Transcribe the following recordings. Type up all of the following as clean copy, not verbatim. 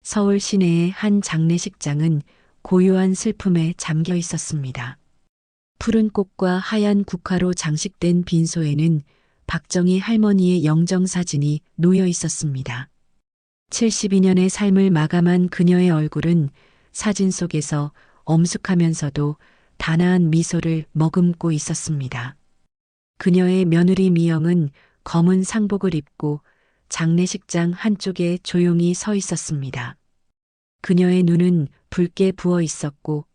서울 시내의 한 장례식장은 고요한 슬픔에 잠겨 있었습니다. 푸른 꽃과 하얀 국화로 장식된 빈소에는 박정희 할머니의 영정사진이 놓여 있었습니다. 72년의 삶을 마감한 그녀의 얼굴은 사진 속에서 엄숙하면서도 단아한 미소를 머금고 있었습니다. 그녀의 며느리 미영은 검은 상복을 입고 장례식장 한쪽에 조용히 서 있었습니다. 그녀의 눈은 붉게 부어 있었고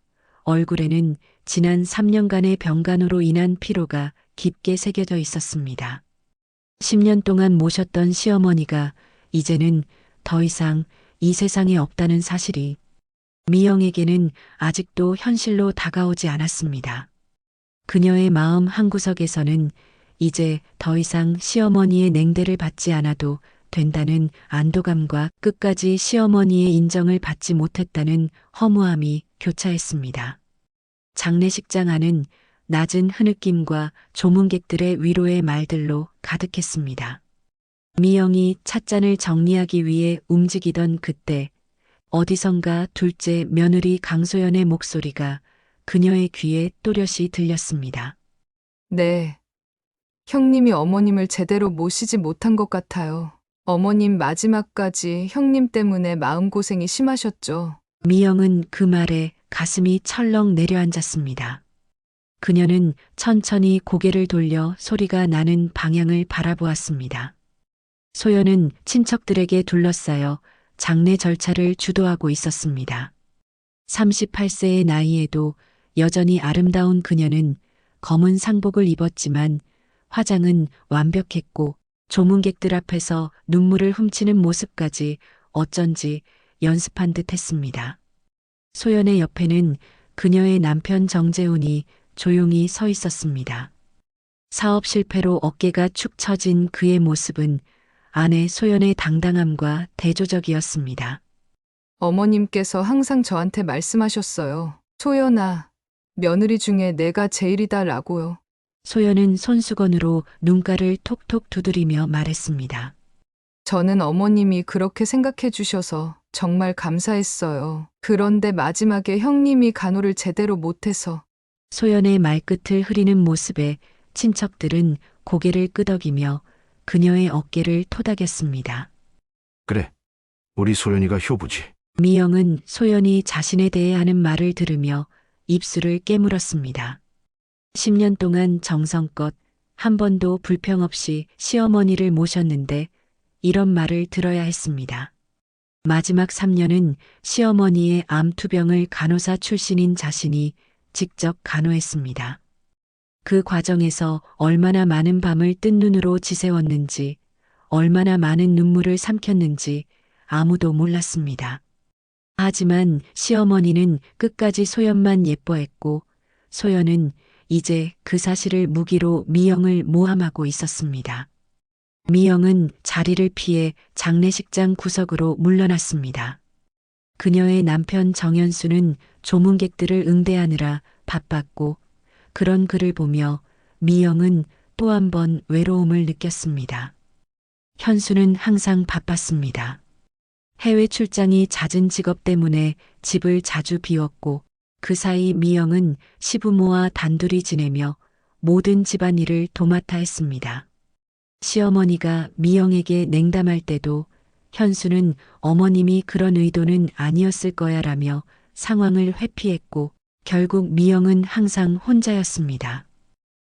얼굴에는 지난 3년간의 병간호로 인한 피로가 깊게 새겨져 있었습니다. 10년 동안 모셨던 시어머니가 이제는 더 이상 이 세상에 없다는 사실이 미영에게는 아직도 현실로 다가오지 않았습니다. 그녀의 마음 한구석에서는 이제 더 이상 시어머니의 냉대를 받지 않아도 된다는 안도감과 끝까지 시어머니의 인정을 받지 못했다는 허무함이 교차했습니다. 장례식장 안은 낮은 흐느낌과 조문객들의 위로의 말들로 가득했습니다. 미영이 찻잔을 정리하기 위해 움직이던 그때 어디선가 둘째 며느리 강소연의 목소리가 그녀의 귀에 또렷이 들렸습니다. 네. 형님이 어머님을 제대로 모시지 못한 것 같아요. 어머님 마지막까지 형님 때문에 마음고생이 심하셨죠. 미영은 그 말에 가슴이 철렁 내려앉았습니다. 그녀는 천천히 고개를 돌려 소리가 나는 방향을 바라보았습니다. 소연은 친척들에게 둘러싸여 장례 절차를 주도하고 있었습니다. 38세의 나이에도 여전히 아름다운 그녀는 검은 상복을 입었지만 화장은 완벽했고 조문객들 앞에서 눈물을 훔치는 모습까지 어쩐지 연습한 듯 했습니다. 소연의 옆에는 그녀의 남편 정재훈이 조용히 서 있었습니다. 사업 실패로 어깨가 축 처진 그의 모습은 아내 소연의 당당함과 대조적이었습니다. 어머님께서 항상 저한테 말씀하셨어요. 소연아, 며느리 중에 내가 제일이다라고요. 소연은 손수건으로 눈가를 톡톡 두드리며 말했습니다. 저는 어머님이 그렇게 생각해 주셔서 정말 감사했어요. 그런데 마지막에 형님이 간호를 제대로 못해서 소연의 말끝을 흐리는 모습에 친척들은 고개를 끄덕이며 그녀의 어깨를 토닥였습니다. 그래, 우리 소연이가 효부지. 미영은 소연이 자신에 대해 하는 말을 들으며 입술을 깨물었습니다. 10년 동안 정성껏 한 번도 불평 없이 시어머니를 모셨는데 이런 말을 들어야 했습니다. 마지막 3년은 시어머니의 암투병을 간호사 출신인 자신이 직접 간호했습니다. 그 과정에서 얼마나 많은 밤을 뜬 눈으로 지새웠는지, 얼마나 많은 눈물을 삼켰는지 아무도 몰랐습니다. 하지만 시어머니는 끝까지 소연만 예뻐했고 소연은 이제 그 사실을 무기로 미영을 모함하고 있었습니다. 미영은 자리를 피해 장례식장 구석으로 물러났습니다. 그녀의 남편 정현수는 조문객들을 응대하느라 바빴고 그런 그를 보며 미영은 또 한 번 외로움을 느꼈습니다. 현수는 항상 바빴습니다. 해외 출장이 잦은 직업 때문에 집을 자주 비웠고 그 사이 미영은 시부모와 단둘이 지내며 모든 집안일을 도맡아 했습니다. 시어머니가 미영에게 냉담할 때도 현수는 어머님이 그런 의도는 아니었을 거야라며 상황을 회피했고 결국 미영은 항상 혼자였습니다.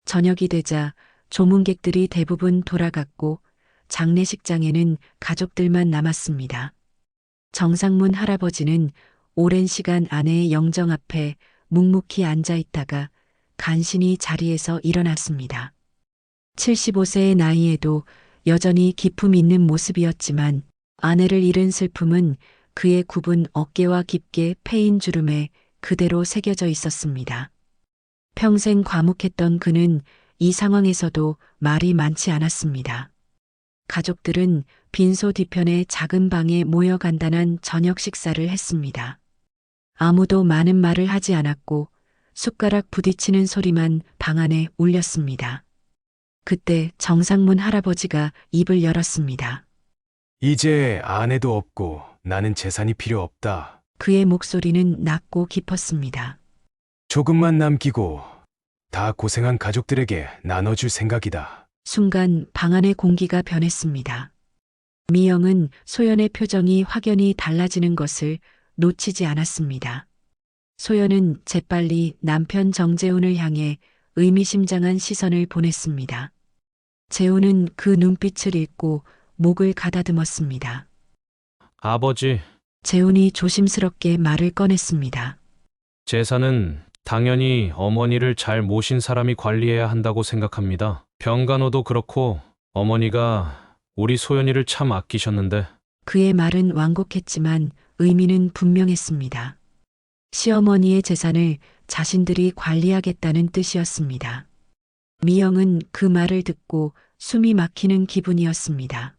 저녁이 되자 조문객들이 대부분 돌아갔고 장례식장에는 가족들만 남았습니다. 정상문 할아버지는 오랜 시간 아내의 영정 앞에 묵묵히 앉아 있다가 간신히 자리에서 일어났습니다. 75세의 나이에도 여전히 기품 있는 모습이었지만 아내를 잃은 슬픔은 그의 굽은 어깨와 깊게 패인 주름에 그대로 새겨져 있었습니다. 평생 과묵했던 그는 이 상황에서도 말이 많지 않았습니다. 가족들은 빈소 뒤편의 작은 방에 모여 간단한 저녁 식사를 했습니다. 아무도 많은 말을 하지 않았고 숟가락 부딪히는 소리만 방 안에 울렸습니다. 그때 정상문 할아버지가 입을 열었습니다. 이제 아내도 없고 나는 재산이 필요 없다. 그의 목소리는 낮고 깊었습니다. 조금만 남기고 다 고생한 가족들에게 나눠줄 생각이다. 순간 방 안의 공기가 변했습니다. 미영은 소연의 표정이 확연히 달라지는 것을 놓치지 않았습니다. 소연은 재빨리 남편 정재훈을 향해 의미심장한 시선을 보냈습니다. 재훈은 그 눈빛을 읽고 목을 가다듬었습니다. 아버지, 재훈이 조심스럽게 말을 꺼냈습니다. 재산은 당연히 어머니를 잘 모신 사람이 관리해야 한다고 생각합니다. 병간호도 그렇고 어머니가 우리 소연이를 참 아끼셨는데 그의 말은 완곡했지만 의미는 분명했습니다. 시어머니의 재산을 자신들이 관리하겠다는 뜻이었습니다. 미영은 그 말을 듣고 숨이 막히는 기분이었습니다.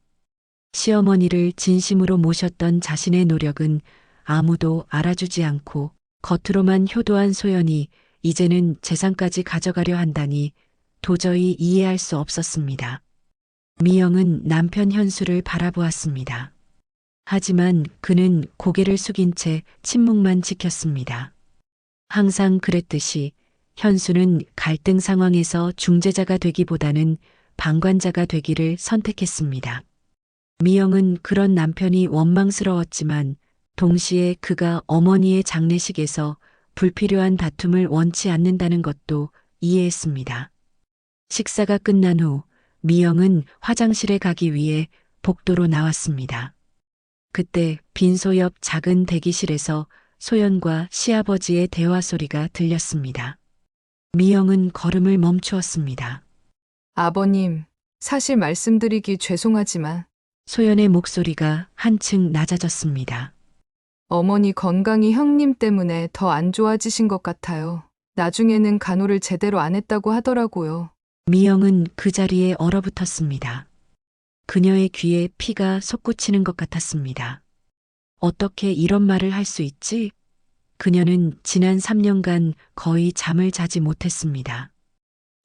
시어머니를 진심으로 모셨던 자신의 노력은 아무도 알아주지 않고 겉으로만 효도한 소연이 이제는 재산까지 가져가려 한다니 도저히 이해할 수 없었습니다. 미영은 남편 현수를 바라보았습니다. 하지만 그는 고개를 숙인 채 침묵만 지켰습니다. 항상 그랬듯이 현수는 갈등 상황에서 중재자가 되기보다는 방관자가 되기를 선택했습니다. 미영은 그런 남편이 원망스러웠지만 동시에 그가 어머니의 장례식에서 불필요한 다툼을 원치 않는다는 것도 이해했습니다. 식사가 끝난 후 미영은 화장실에 가기 위해 복도로 나왔습니다. 그때 빈소 옆 작은 대기실에서 소연과 시아버지의 대화 소리가 들렸습니다. 미영은 걸음을 멈추었습니다. 아버님, 사실 말씀드리기 죄송하지만 소연의 목소리가 한층 낮아졌습니다. 어머니 건강이 형님 때문에 더 안 좋아지신 것 같아요. 나중에는 간호를 제대로 안 했다고 하더라고요. 미영은 그 자리에 얼어붙었습니다. 그녀의 귀에 피가 솟구치는 것 같았습니다. 어떻게 이런 말을 할 수 있지? 그녀는 지난 3년간 거의 잠을 자지 못했습니다.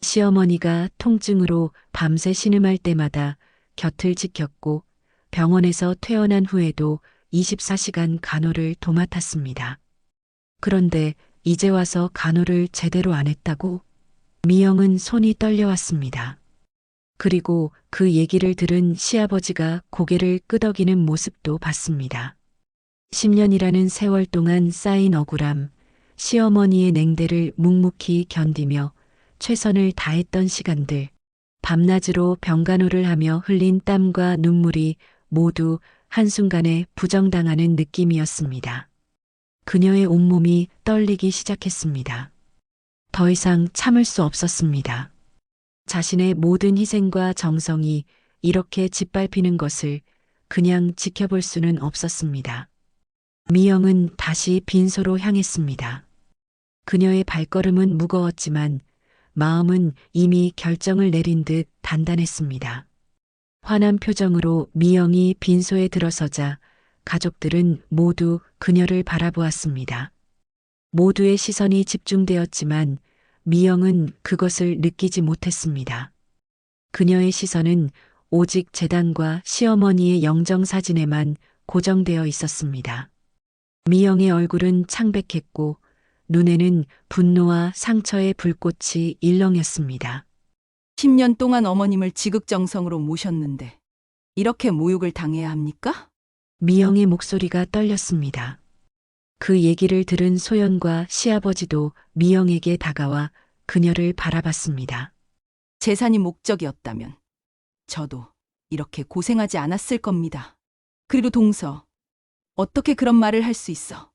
시어머니가 통증으로 밤새 신음할 때마다 곁을 지켰고 병원에서 퇴원한 후에도 24시간 간호를 도맡았습니다. 그런데 이제 와서 간호를 제대로 안 했다고? 미영은 손이 떨려왔습니다. 그리고 그 얘기를 들은 시아버지가 고개를 끄덕이는 모습도 봤습니다. 10년이라는 세월 동안 쌓인 억울함, 시어머니의 냉대를 묵묵히 견디며 최선을 다했던 시간들, 밤낮으로 병간호를 하며 흘린 땀과 눈물이 모두 한순간에 부정당하는 느낌이었습니다. 그녀의 온몸이 떨리기 시작했습니다. 더 이상 참을 수 없었습니다. 자신의 모든 희생과 정성이 이렇게 짓밟히는 것을 그냥 지켜볼 수는 없었습니다. 미영은 다시 빈소로 향했습니다. 그녀의 발걸음은 무거웠지만 마음은 이미 결정을 내린 듯 단단했습니다. 환한 표정으로 미영이 빈소에 들어서자 가족들은 모두 그녀를 바라보았습니다. 모두의 시선이 집중되었지만 미영은 그것을 느끼지 못했습니다. 그녀의 시선은 오직 재단과 시어머니의 영정사진에만 고정되어 있었습니다. 미영의 얼굴은 창백했고 눈에는 분노와 상처의 불꽃이 일렁였습니다. 10년 동안 어머님을 지극정성으로 모셨는데 이렇게 모욕을 당해야 합니까? 미영의 목소리가 떨렸습니다. 그 얘기를 들은 소연과 시아버지도 미영에게 다가와 그녀를 바라봤습니다. 재산이 목적이었다면 저도 이렇게 고생하지 않았을 겁니다. 그리고 동서, 어떻게 그런 말을 할 수 있어?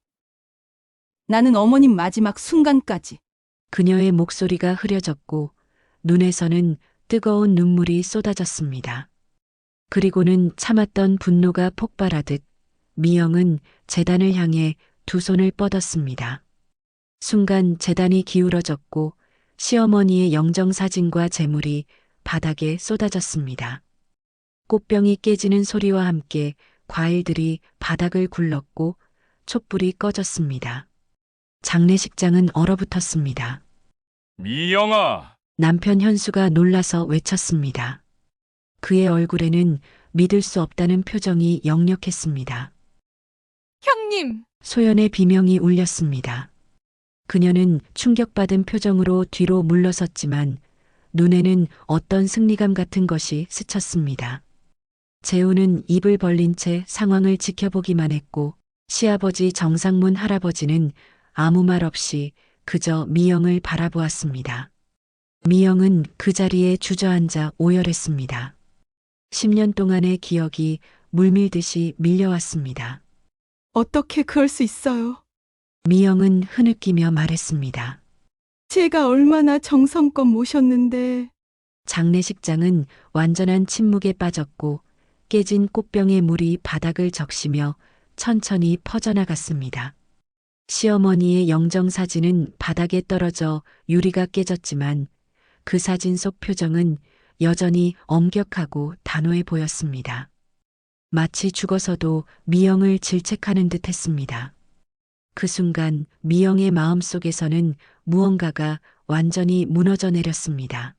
나는 어머님 마지막 순간까지 그녀의 목소리가 흐려졌고 눈에서는 뜨거운 눈물이 쏟아졌습니다. 그리고는 참았던 분노가 폭발하듯 미영은 재단을 향해 두 손을 뻗었습니다. 순간 재단이 기울어졌고 시어머니의 영정사진과 재물이 바닥에 쏟아졌습니다. 꽃병이 깨지는 소리와 함께 과일들이 바닥을 굴렀고 촛불이 꺼졌습니다. 장례식장은 얼어붙었습니다. 미영아, 남편 현수가 놀라서 외쳤습니다. 그의 얼굴에는 믿을 수 없다는 표정이 역력했습니다. 형님! 소연의 비명이 울렸습니다. 그녀는 충격받은 표정으로 뒤로 물러섰지만 눈에는 어떤 승리감 같은 것이 스쳤습니다. 재우는 입을 벌린 채 상황을 지켜보기만 했고 시아버지 정상문 할아버지는 아무 말 없이 그저 미영을 바라보았습니다. 미영은 그 자리에 주저앉아 오열했습니다. 10년 동안의 기억이 물밀듯이 밀려왔습니다. 어떻게 그럴 수 있어요? 미영은 흐느끼며 말했습니다. 제가 얼마나 정성껏 모셨는데. 장례식장은 완전한 침묵에 빠졌고 깨진 꽃병의 물이 바닥을 적시며 천천히 퍼져나갔습니다. 시어머니의 영정사진은 바닥에 떨어져 유리가 깨졌지만 그 사진 속 표정은 여전히 엄격하고 단호해 보였습니다. 마치 죽어서도 미영을 질책하는 듯 했습니다. 그 순간 미영의 마음속에서는 무언가가 완전히 무너져 내렸습니다.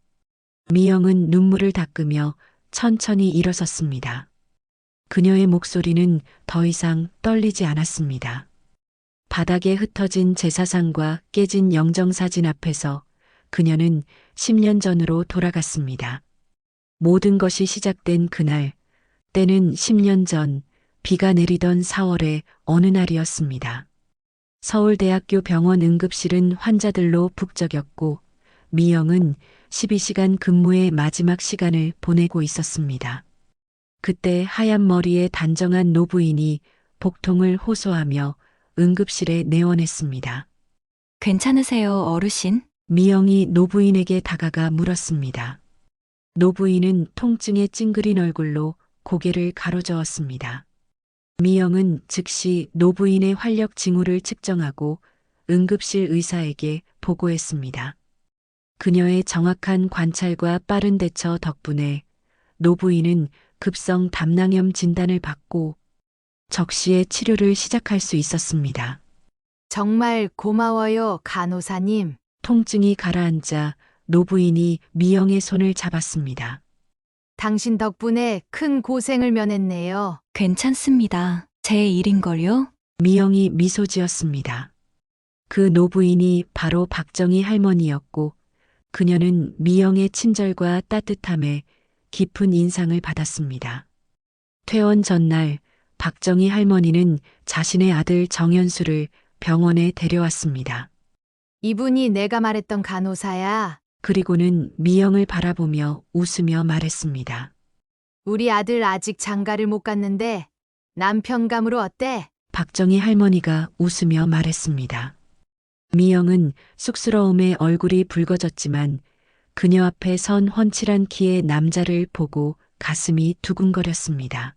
미영은 눈물을 닦으며 천천히 일어섰습니다. 그녀의 목소리는 더 이상 떨리지 않았습니다. 바닥에 흩어진 제사상과 깨진 영정사진 앞에서 그녀는 10년 전으로 돌아갔습니다. 모든 것이 시작된 그날, 때는 10년 전 비가 내리던 4월의 어느 날이었습니다. 서울대학교 병원 응급실은 환자들로 북적였고 미영은 12시간 근무의 마지막 시간을 보내고 있었습니다. 그때 하얀 머리의 단정한 노부인이 복통을 호소하며 응급실에 내원했습니다. 괜찮으세요, 어르신? 미영이 노부인에게 다가가 물었습니다. 노부인은 통증에 찡그린 얼굴로 고개를 가로저었습니다. 미영은 즉시 노부인의 활력 징후를 측정하고 응급실 의사에게 보고했습니다. 그녀의 정확한 관찰과 빠른 대처 덕분에 노부인은 급성 담낭염 진단을 받고 적시에 치료를 시작할 수 있었습니다. 정말 고마워요, 간호사님. 통증이 가라앉자 노부인이 미영의 손을 잡았습니다. 당신 덕분에 큰 고생을 면했네요. 괜찮습니다. 제 일인걸요? 미영이 미소 지었습니다. 그 노부인이 바로 박정희 할머니였고 그녀는 미영의 친절과 따뜻함에 깊은 인상을 받았습니다. 퇴원 전날 박정희 할머니는 자신의 아들 정현수를 병원에 데려왔습니다. 이분이 내가 말했던 간호사야. 그리고는 미영을 바라보며 웃으며 말했습니다. 우리 아들 아직 장가를 못 갔는데 남편감으로 어때? 박정희 할머니가 웃으며 말했습니다. 미영은 쑥스러움에 얼굴이 붉어졌지만 그녀 앞에 선 훤칠한 키의 남자를 보고 가슴이 두근거렸습니다.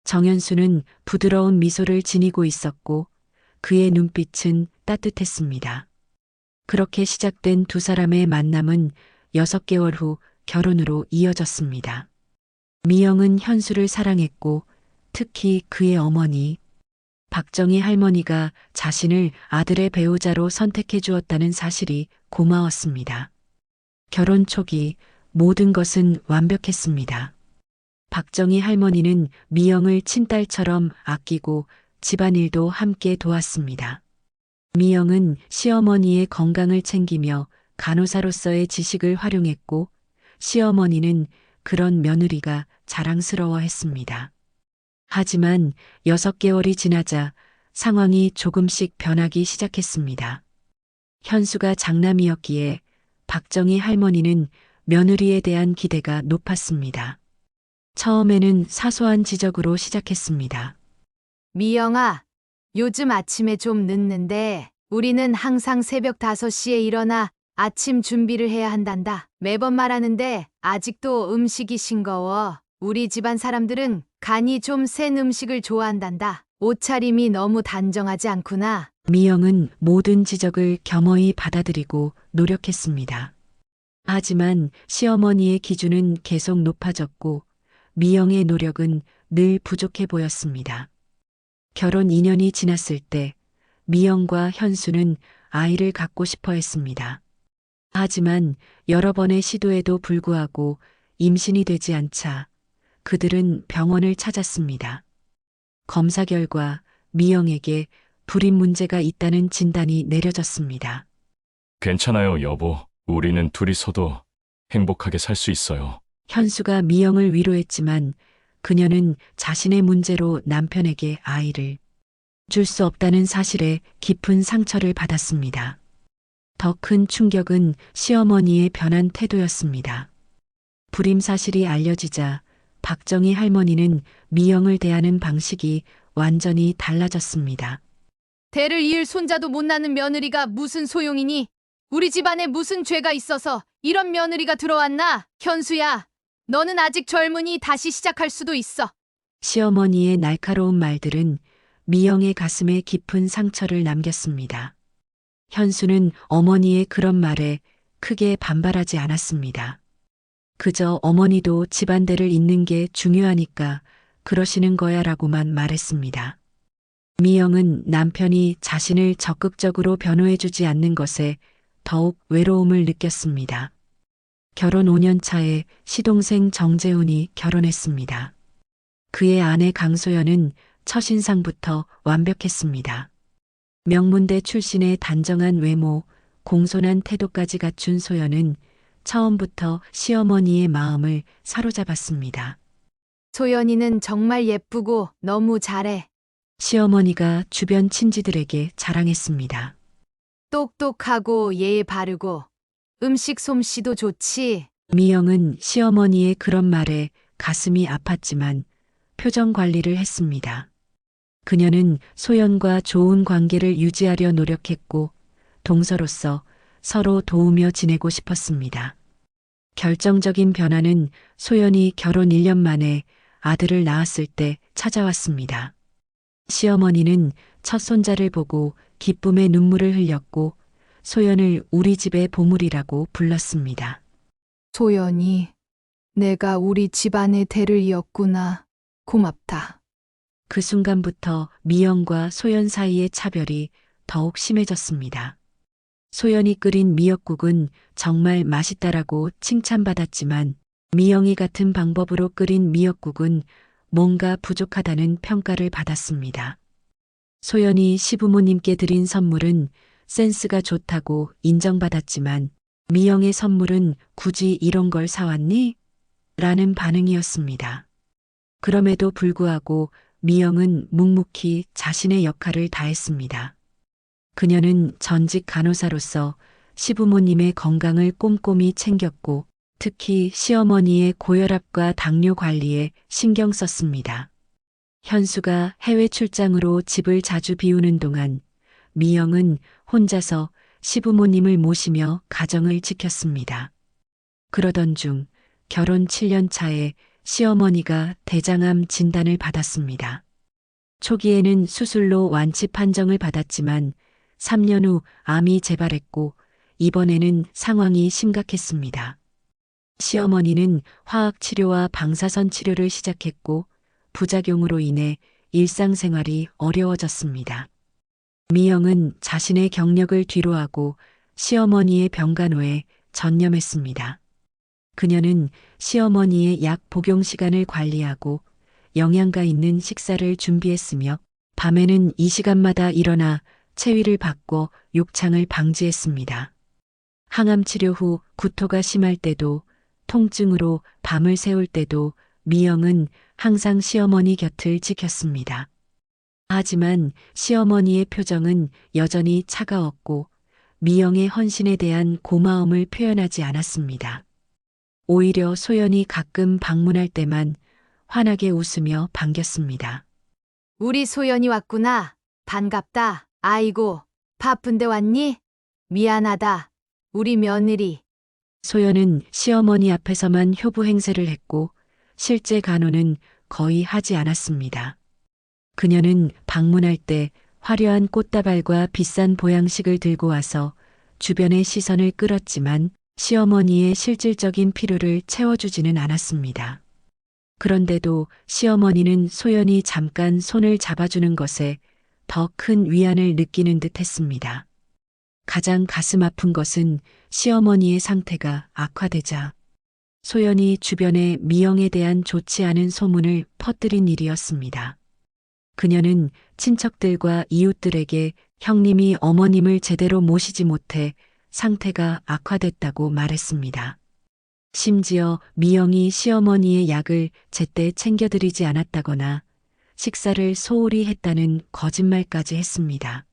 정현수는 부드러운 미소를 지니고 있었고 그의 눈빛은 따뜻했습니다. 그렇게 시작된 두 사람의 만남은 6개월 후 결혼으로 이어졌습니다. 미영은 현수를 사랑했고 특히 그의 어머니 박정희 할머니가 자신을 아들의 배우자로 선택해 주었다는 사실이 고마웠습니다. 결혼 초기 모든 것은 완벽했습니다. 박정희 할머니는 미영을 친딸처럼 아끼고 집안일도 함께 도왔습니다. 미영은 시어머니의 건강을 챙기며 간호사로서의 지식을 활용했고 시어머니는 그런 며느리가 자랑스러워했습니다. 하지만 6개월이 지나자 상황이 조금씩 변하기 시작했습니다. 현수가 장남이었기에 박정희 할머니는 며느리에 대한 기대가 높았습니다. 처음에는 사소한 지적으로 시작했습니다. 미영아, 요즘 아침에 좀 늦는데 우리는 항상 새벽 5시에 일어나 아침 준비를 해야 한단다. 매번 말하는데 아직도 음식이 싱거워. 우리 집안 사람들은 간이 좀 센 음식을 좋아한단다. 옷차림이 너무 단정하지 않구나. 미영은 모든 지적을 겸허히 받아들이고 노력했습니다. 하지만 시어머니의 기준은 계속 높아졌고 미영의 노력은 늘 부족해 보였습니다. 결혼 2년이 지났을 때 미영과 현수는 아이를 갖고 싶어 했습니다. 하지만 여러 번의 시도에도 불구하고 임신이 되지 않자 그들은 병원을 찾았습니다. 검사 결과 미영에게 불임 문제가 있다는 진단이 내려졌습니다. 괜찮아요, 여보. 우리는 둘이서도 행복하게 살 수 있어요. 현수가 미영을 위로했지만 그녀는 자신의 문제로 남편에게 아이를 줄 수 없다는 사실에 깊은 상처를 받았습니다. 더 큰 충격은 시어머니의 변한 태도였습니다. 불임 사실이 알려지자 박정희 할머니는 미영을 대하는 방식이 완전히 달라졌습니다. 대를 이을 손자도 못 낳는 며느리가 무슨 소용이니? 우리 집안에 무슨 죄가 있어서 이런 며느리가 들어왔나? 현수야, 너는 아직 젊으니 다시 시작할 수도 있어. 시어머니의 날카로운 말들은 미영의 가슴에 깊은 상처를 남겼습니다. 현수는 어머니의 그런 말에 크게 반발하지 않았습니다. 그저 어머니도 집안대를 잇는 게 중요하니까 그러시는 거야 라고만 말했습니다. 미영은 남편이 자신을 적극적으로 변호해주지 않는 것에 더욱 외로움을 느꼈습니다. 결혼 5년 차에 시동생 정재훈이 결혼했습니다. 그의 아내 강소연은 첫인상부터 완벽했습니다. 명문대 출신의 단정한 외모, 공손한 태도까지 갖춘 소연은 처음부터 시어머니의 마음을 사로잡았습니다. 소연이는 정말 예쁘고 너무 잘해. 시어머니가 주변 친지들에게 자랑했습니다. 똑똑하고 예의 바르고 음식 솜씨도 좋지. 미영은 시어머니의 그런 말에 가슴이 아팠지만 표정 관리를 했습니다. 그녀는 소연과 좋은 관계를 유지하려 노력했고 동서로서 서로 도우며 지내고 싶었습니다. 결정적인 변화는 소연이 결혼 1년 만에 아들을 낳았을 때 찾아왔습니다. 시어머니는 첫 손자를 보고 기쁨의 눈물을 흘렸고 소연을 우리 집의 보물이라고 불렀습니다. 소연이, 내가 우리 집안의 대를 이었구나. 고맙다. 그 순간부터 미영과 소연 사이의 차별이 더욱 심해졌습니다. 소연이 끓인 미역국은 정말 맛있다라고 칭찬받았지만 미영이 같은 방법으로 끓인 미역국은 뭔가 부족하다는 평가를 받았습니다. 소연이 시부모님께 드린 선물은 센스가 좋다고 인정받았지만 미영의 선물은 굳이 이런 걸 사왔니? 라는 반응이었습니다. 그럼에도 불구하고 미영은 묵묵히 자신의 역할을 다했습니다. 그녀는 전직 간호사로서 시부모님의 건강을 꼼꼼히 챙겼고 특히 시어머니의 고혈압과 당뇨 관리에 신경 썼습니다. 현수가 해외 출장으로 집을 자주 비우는 동안 미영은 혼자서 시부모님을 모시며 가정을 지켰습니다. 그러던 중 결혼 7년 차에 시어머니가 대장암 진단을 받았습니다. 초기에는 수술로 완치 판정을 받았지만 3년 후 암이 재발했고 이번에는 상황이 심각했습니다. 시어머니는 화학치료와 방사선 치료를 시작했고 부작용으로 인해 일상생활이 어려워졌습니다. 미영은 자신의 경력을 뒤로하고 시어머니의 병간호에 전념했습니다. 그녀는 시어머니의 약 복용 시간을 관리하고 영양가 있는 식사를 준비했으며 밤에는 이 시간마다 일어나 체위를 바꿔 욕창을 방지했습니다. 항암 치료 후 구토가 심할 때도 통증으로 밤을 새울 때도 미영은 항상 시어머니 곁을 지켰습니다. 하지만 시어머니의 표정은 여전히 차가웠고 미영의 헌신에 대한 고마움을 표현하지 않았습니다. 오히려 소연이 가끔 방문할 때만 환하게 웃으며 반겼습니다. 우리 소연이 왔구나. 반갑다. 아이고, 바쁜데 왔니? 미안하다. 우리 며느리. 소연은 시어머니 앞에서만 효부 행세를 했고 실제 간호는 거의 하지 않았습니다. 그녀는 방문할 때 화려한 꽃다발과 비싼 보양식을 들고 와서 주변의 시선을 끌었지만 시어머니의 실질적인 필요를 채워주지는 않았습니다. 그런데도 시어머니는 소연이 잠깐 손을 잡아주는 것에 더 큰 위안을 느끼는 듯 했습니다. 가장 가슴 아픈 것은 시어머니의 상태가 악화되자 소연이 주변에 미영에 대한 좋지 않은 소문을 퍼뜨린 일이었습니다. 그녀는 친척들과 이웃들에게 형님이 어머님을 제대로 모시지 못해 상태가 악화됐다고 말했습니다. 심지어 미영이 시어머니의 약을 제때 챙겨드리지 않았다거나 식사를 소홀히 했다는 거짓말까지 했습니다.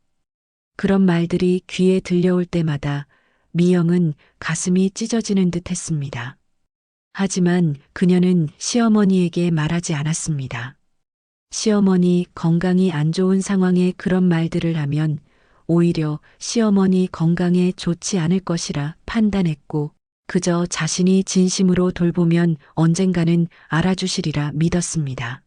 그런 말들이 귀에 들려올 때마다 미영은 가슴이 찢어지는 듯 했습니다. 하지만 그녀는 시어머니에게 말하지 않았습니다. 시어머니 건강이 안 좋은 상황에 그런 말들을 하면 오히려 시어머니 건강에 좋지 않을 것이라 판단했고 그저 자신이 진심으로 돌보면 언젠가는 알아주시리라 믿었습니다.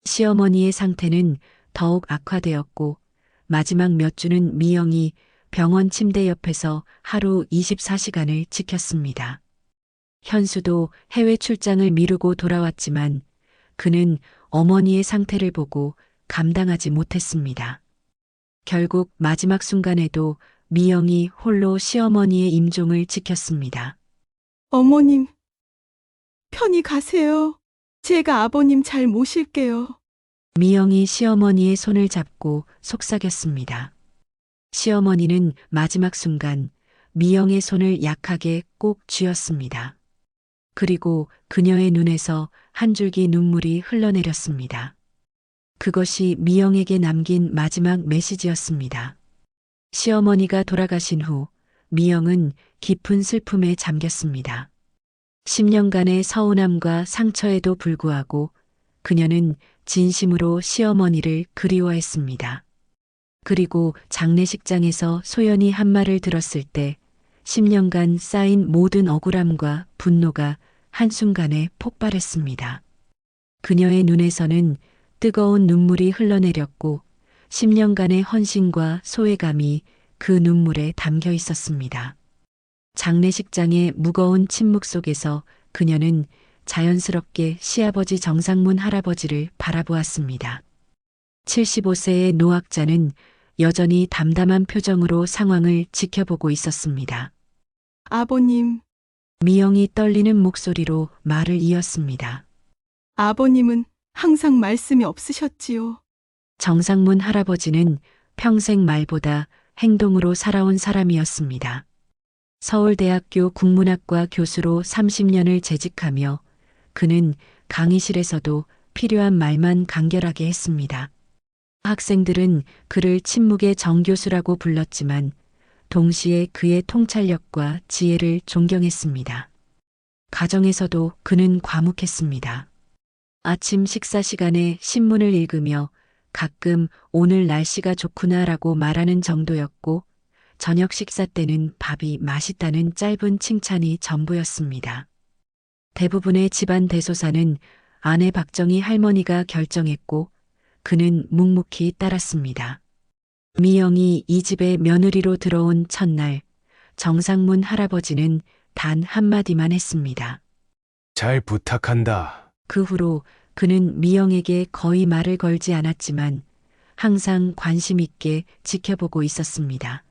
시어머니의 상태는 더욱 악화되었고 마지막 몇 주는 미영이 병원 침대 옆에서 하루 24시간을 지켰습니다. 현수도 해외 출장을 미루고 돌아왔지만 그는 어머니의 상태를 보고 감당하지 못했습니다. 결국 마지막 순간에도 미영이 홀로 시어머니의 임종을 지켰습니다. 어머님, 편히 가세요. 제가 아버님 잘 모실게요. 미영이 시어머니의 손을 잡고 속삭였습니다. 시어머니는 마지막 순간 미영의 손을 약하게 꼭 쥐었습니다. 그리고 그녀의 눈에서 한 줄기 눈물이 흘러내렸습니다. 그것이 미영에게 남긴 마지막 메시지였습니다. 시어머니가 돌아가신 후 미영은 깊은 슬픔에 잠겼습니다. 10년간의 서운함과 상처에도 불구하고 그녀는 진심으로 시어머니를 그리워했습니다. 그리고 장례식장에서 소연이 한 말을 들었을 때 10년간 쌓인 모든 억울함과 분노가 한순간에 폭발했습니다. 그녀의 눈에서는 뜨거운 눈물이 흘러내렸고 10년간의 헌신과 소외감이 그 눈물에 담겨 있었습니다. 장례식장의 무거운 침묵 속에서 그녀는 자연스럽게 시아버지 정상문 할아버지를 바라보았습니다. 75세의 노학자는 여전히 담담한 표정으로 상황을 지켜보고 있었습니다. 아버님, 미영이 떨리는 목소리로 말을 이었습니다. 아버님은 항상 말씀이 없으셨지요. 정상문 할아버지는 평생 말보다 행동으로 살아온 사람이었습니다. 서울대학교 국문학과 교수로 30년을 재직하며 그는 강의실에서도 필요한 말만 간결하게 했습니다. 학생들은 그를 침묵의 정교수라고 불렀지만 동시에 그의 통찰력과 지혜를 존경했습니다. 가정에서도 그는 과묵했습니다. 아침 식사 시간에 신문을 읽으며 가끔 오늘 날씨가 좋구나라고 말하는 정도였고 저녁 식사 때는 밥이 맛있다는 짧은 칭찬이 전부였습니다. 대부분의 집안 대소사는 아내 박정희 할머니가 결정했고 그는 묵묵히 따랐습니다. 미영이 이 집에 며느리로 들어온 첫날 정상문 할아버지는 단 한마디만 했습니다. 잘 부탁한다. 그 후로 그는 미영에게 거의 말을 걸지 않았지만 항상 관심 있게 지켜보고 있었습니다.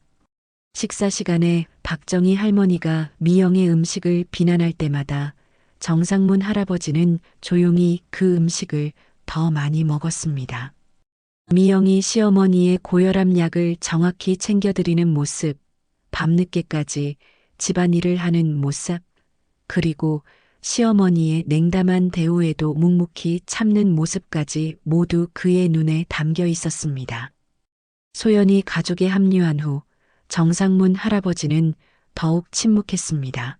식사 시간에 박정희 할머니가 미영의 음식을 비난할 때마다 정상문 할아버지는 조용히 그 음식을 더 많이 먹었습니다. 미영이 시어머니의 고혈압 약을 정확히 챙겨드리는 모습, 밤늦게까지 집안일을 하는 모습, 그리고 시어머니의 냉담한 대우에도 묵묵히 참는 모습까지 모두 그의 눈에 담겨 있었습니다. 소연이 가족에 합류한 후 정상문 할아버지는 더욱 침묵했습니다.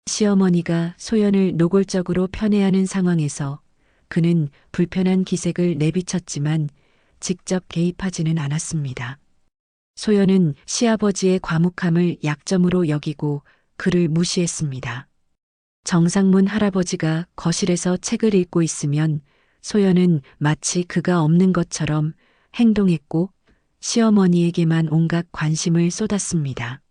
시어머니가 소연을 노골적으로 편애하는 상황에서 그는 불편한 기색을 내비쳤지만 직접 개입하지는 않았습니다. 소연은 시아버지의 과묵함을 약점으로 여기고 그를 무시했습니다. 정상문 할아버지가 거실에서 책을 읽고 있으면 소연은 마치 그가 없는 것처럼 행동했고 시어머니에게만 온갖 관심을 쏟았습니다.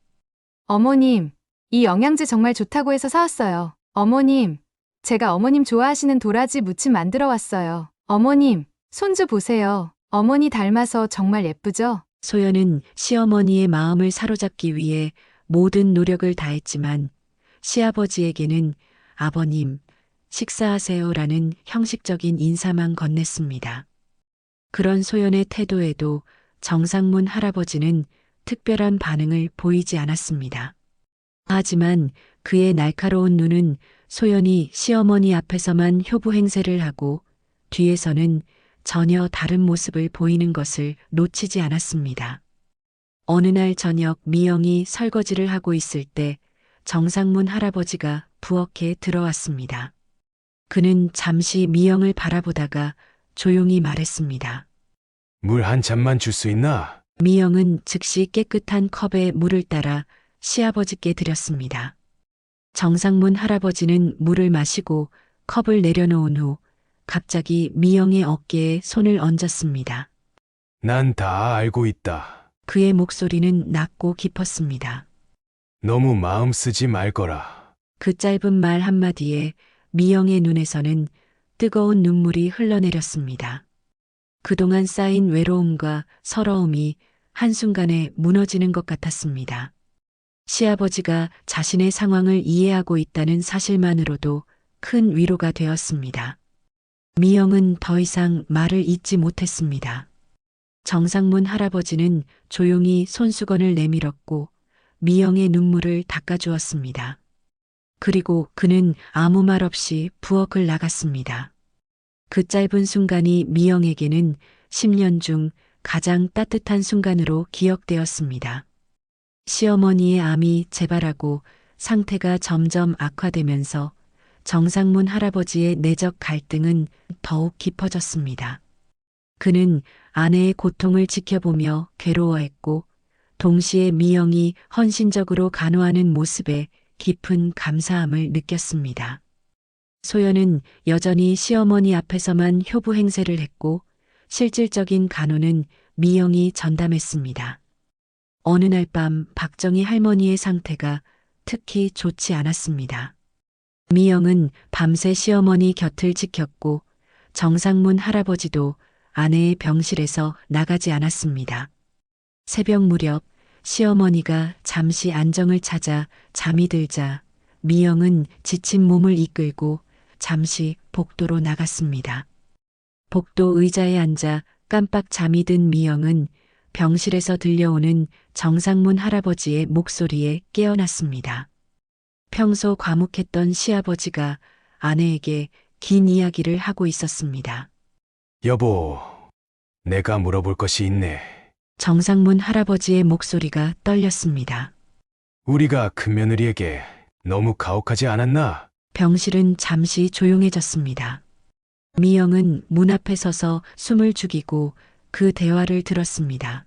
어머님, 이 영양제 정말 좋다고 해서 사왔어요. 어머님, 제가 어머님 좋아하시는 도라지 무침 만들어 왔어요. 어머님, 손주 보세요. 어머니 닮아서 정말 예쁘죠? 소연은 시어머니의 마음을 사로잡기 위해 모든 노력을 다했지만 시아버지에게는 아버님, 식사하세요라는 형식적인 인사만 건넸습니다. 그런 소연의 태도에도 정상문 할아버지는 특별한 반응을 보이지 않았습니다. 하지만 그의 날카로운 눈은 소연이 시어머니 앞에서만 효부 행세를 하고 뒤에서는 전혀 다른 모습을 보이는 것을 놓치지 않았습니다. 어느 날 저녁 미영이 설거지를 하고 있을 때 정상문 할아버지가 부엌에 들어왔습니다. 그는 잠시 미영을 바라보다가 조용히 말했습니다. 물 한 잔만 줄 수 있나? 미영은 즉시 깨끗한 컵에 물을 따라 시아버지께 드렸습니다. 정상문 할아버지는 물을 마시고 컵을 내려놓은 후 갑자기 미영의 어깨에 손을 얹었습니다. 난 다 알고 있다. 그의 목소리는 낮고 깊었습니다. 너무 마음 쓰지 말거라. 그 짧은 말 한마디에 미영의 눈에서는 뜨거운 눈물이 흘러내렸습니다. 그동안 쌓인 외로움과 서러움이 한순간에 무너지는 것 같았습니다. 시아버지가 자신의 상황을 이해하고 있다는 사실만으로도 큰 위로가 되었습니다. 미영은 더 이상 말을 잇지 못했습니다. 정상문 할아버지는 조용히 손수건을 내밀었고 미영의 눈물을 닦아주었습니다. 그리고 그는 아무 말 없이 부엌을 나갔습니다. 그 짧은 순간이 미영에게는 10년 중 가장 따뜻한 순간으로 기억되었습니다. 시어머니의 암이 재발하고 상태가 점점 악화되면서 정상문 할아버지의 내적 갈등은 더욱 깊어졌습니다. 그는 아내의 고통을 지켜보며 괴로워했고 동시에 미영이 헌신적으로 간호하는 모습에 깊은 감사함을 느꼈습니다. 소연은 여전히 시어머니 앞에서만 효부 행세를 했고 실질적인 간호는 미영이 전담했습니다. 어느 날 밤 박정희 할머니의 상태가 특히 좋지 않았습니다. 미영은 밤새 시어머니 곁을 지켰고 정상문 할아버지도 아내의 병실에서 나가지 않았습니다. 새벽 무렵 시어머니가 잠시 안정을 찾아 잠이 들자 미영은 지친 몸을 이끌고 잠시 복도로 나갔습니다. 복도 의자에 앉아 깜빡 잠이 든 미영은 병실에서 들려오는 정상문 할아버지의 목소리에 깨어났습니다. 평소 과묵했던 시아버지가 아내에게 긴 이야기를 하고 있었습니다. 여보, 내가 물어볼 것이 있네. 정상문 할아버지의 목소리가 떨렸습니다. 우리가 큰며느리에게 너무 가혹하지 않았나? 병실은 잠시 조용해졌습니다. 미영은 문 앞에 서서 숨을 죽이고 그 대화를 들었습니다.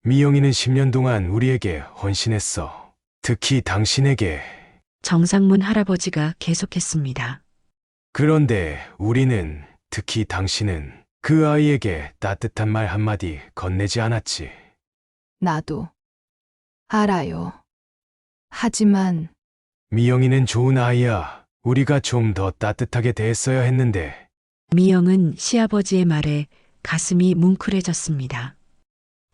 미영이는 10년 동안 우리에게 헌신했어. 특히 당신에게. 정상문 할아버지가 계속했습니다. 그런데 우리는, 특히 당신은 그 아이에게 따뜻한 말 한마디 건네지 않았지. 나도 알아요. 하지만 미영이는 좋은 아이야. 우리가 좀 더 따뜻하게 대했어야 했는데. 미영은 시아버지의 말에 가슴이 뭉클해졌습니다.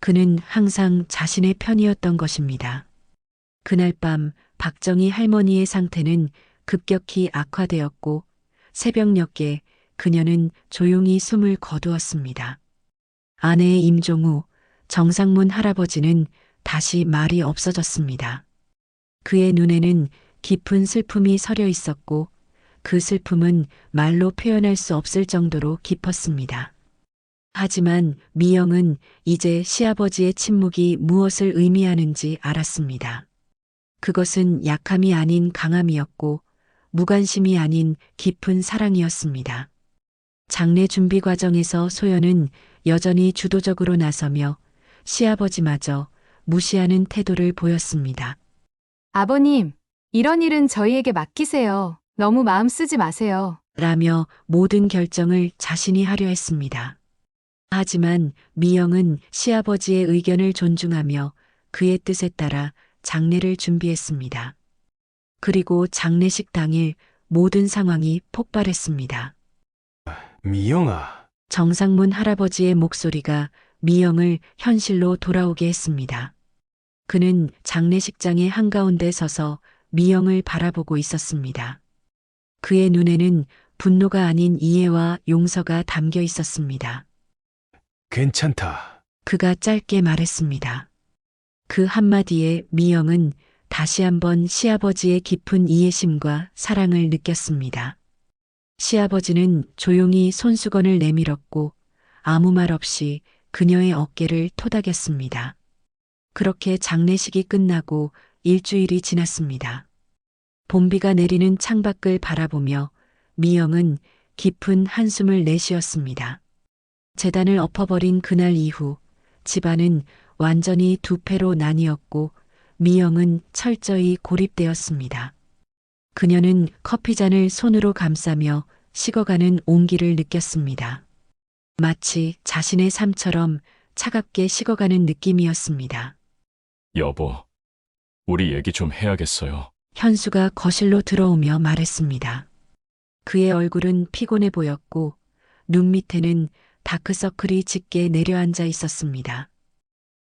그는 항상 자신의 편이었던 것입니다. 그날 밤 박정희 할머니의 상태는 급격히 악화되었고 새벽녘에 그녀는 조용히 숨을 거두었습니다. 아내의 임종우, 정상문 할아버지는 다시 말이 없어졌습니다. 그의 눈에는 깊은 슬픔이 서려 있었고 그 슬픔은 말로 표현할 수 없을 정도로 깊었습니다. 하지만 미영은 이제 시아버지의 침묵이 무엇을 의미하는지 알았습니다. 그것은 약함이 아닌 강함이었고 무관심이 아닌 깊은 사랑이었습니다. 장례 준비 과정에서 소연은 여전히 주도적으로 나서며 시아버지마저 무시하는 태도를 보였습니다. 아버님, 이런 일은 저희에게 맡기세요. 너무 마음 쓰지 마세요. 라며 모든 결정을 자신이 하려 했습니다. 하지만 미영은 시아버지의 의견을 존중하며 그의 뜻에 따라 장례를 준비했습니다. 그리고 장례식 당일 모든 상황이 폭발했습니다. 미영아. 정상문 할아버지의 목소리가 미영을 현실로 돌아오게 했습니다. 그는 장례식장의 한가운데 서서 미영을 바라보고 있었습니다. 그의 눈에는 분노가 아닌 이해와 용서가 담겨 있었습니다. 괜찮다. 그가 짧게 말했습니다. 그 한마디에 미영은 다시 한번 시아버지의 깊은 이해심과 사랑을 느꼈습니다. 시아버지는 조용히 손수건을 내밀었고 아무 말 없이 그녀의 어깨를 토닥였습니다. 그렇게 장례식이 끝나고 일주일이 지났습니다. 봄비가 내리는 창밖을 바라보며 미영은 깊은 한숨을 내쉬었습니다. 재단을 엎어버린 그날 이후 집안은 완전히 두 패로 나뉘었고 미영은 철저히 고립되었습니다. 그녀는 커피잔을 손으로 감싸며 식어가는 온기를 느꼈습니다. 마치 자신의 삶처럼 차갑게 식어가는 느낌이었습니다. 여보, 우리 얘기 좀 해야겠어요. 현수가 거실로 들어오며 말했습니다. 그의 얼굴은 피곤해 보였고 눈 밑에는 다크서클이 짙게 내려앉아 있었습니다.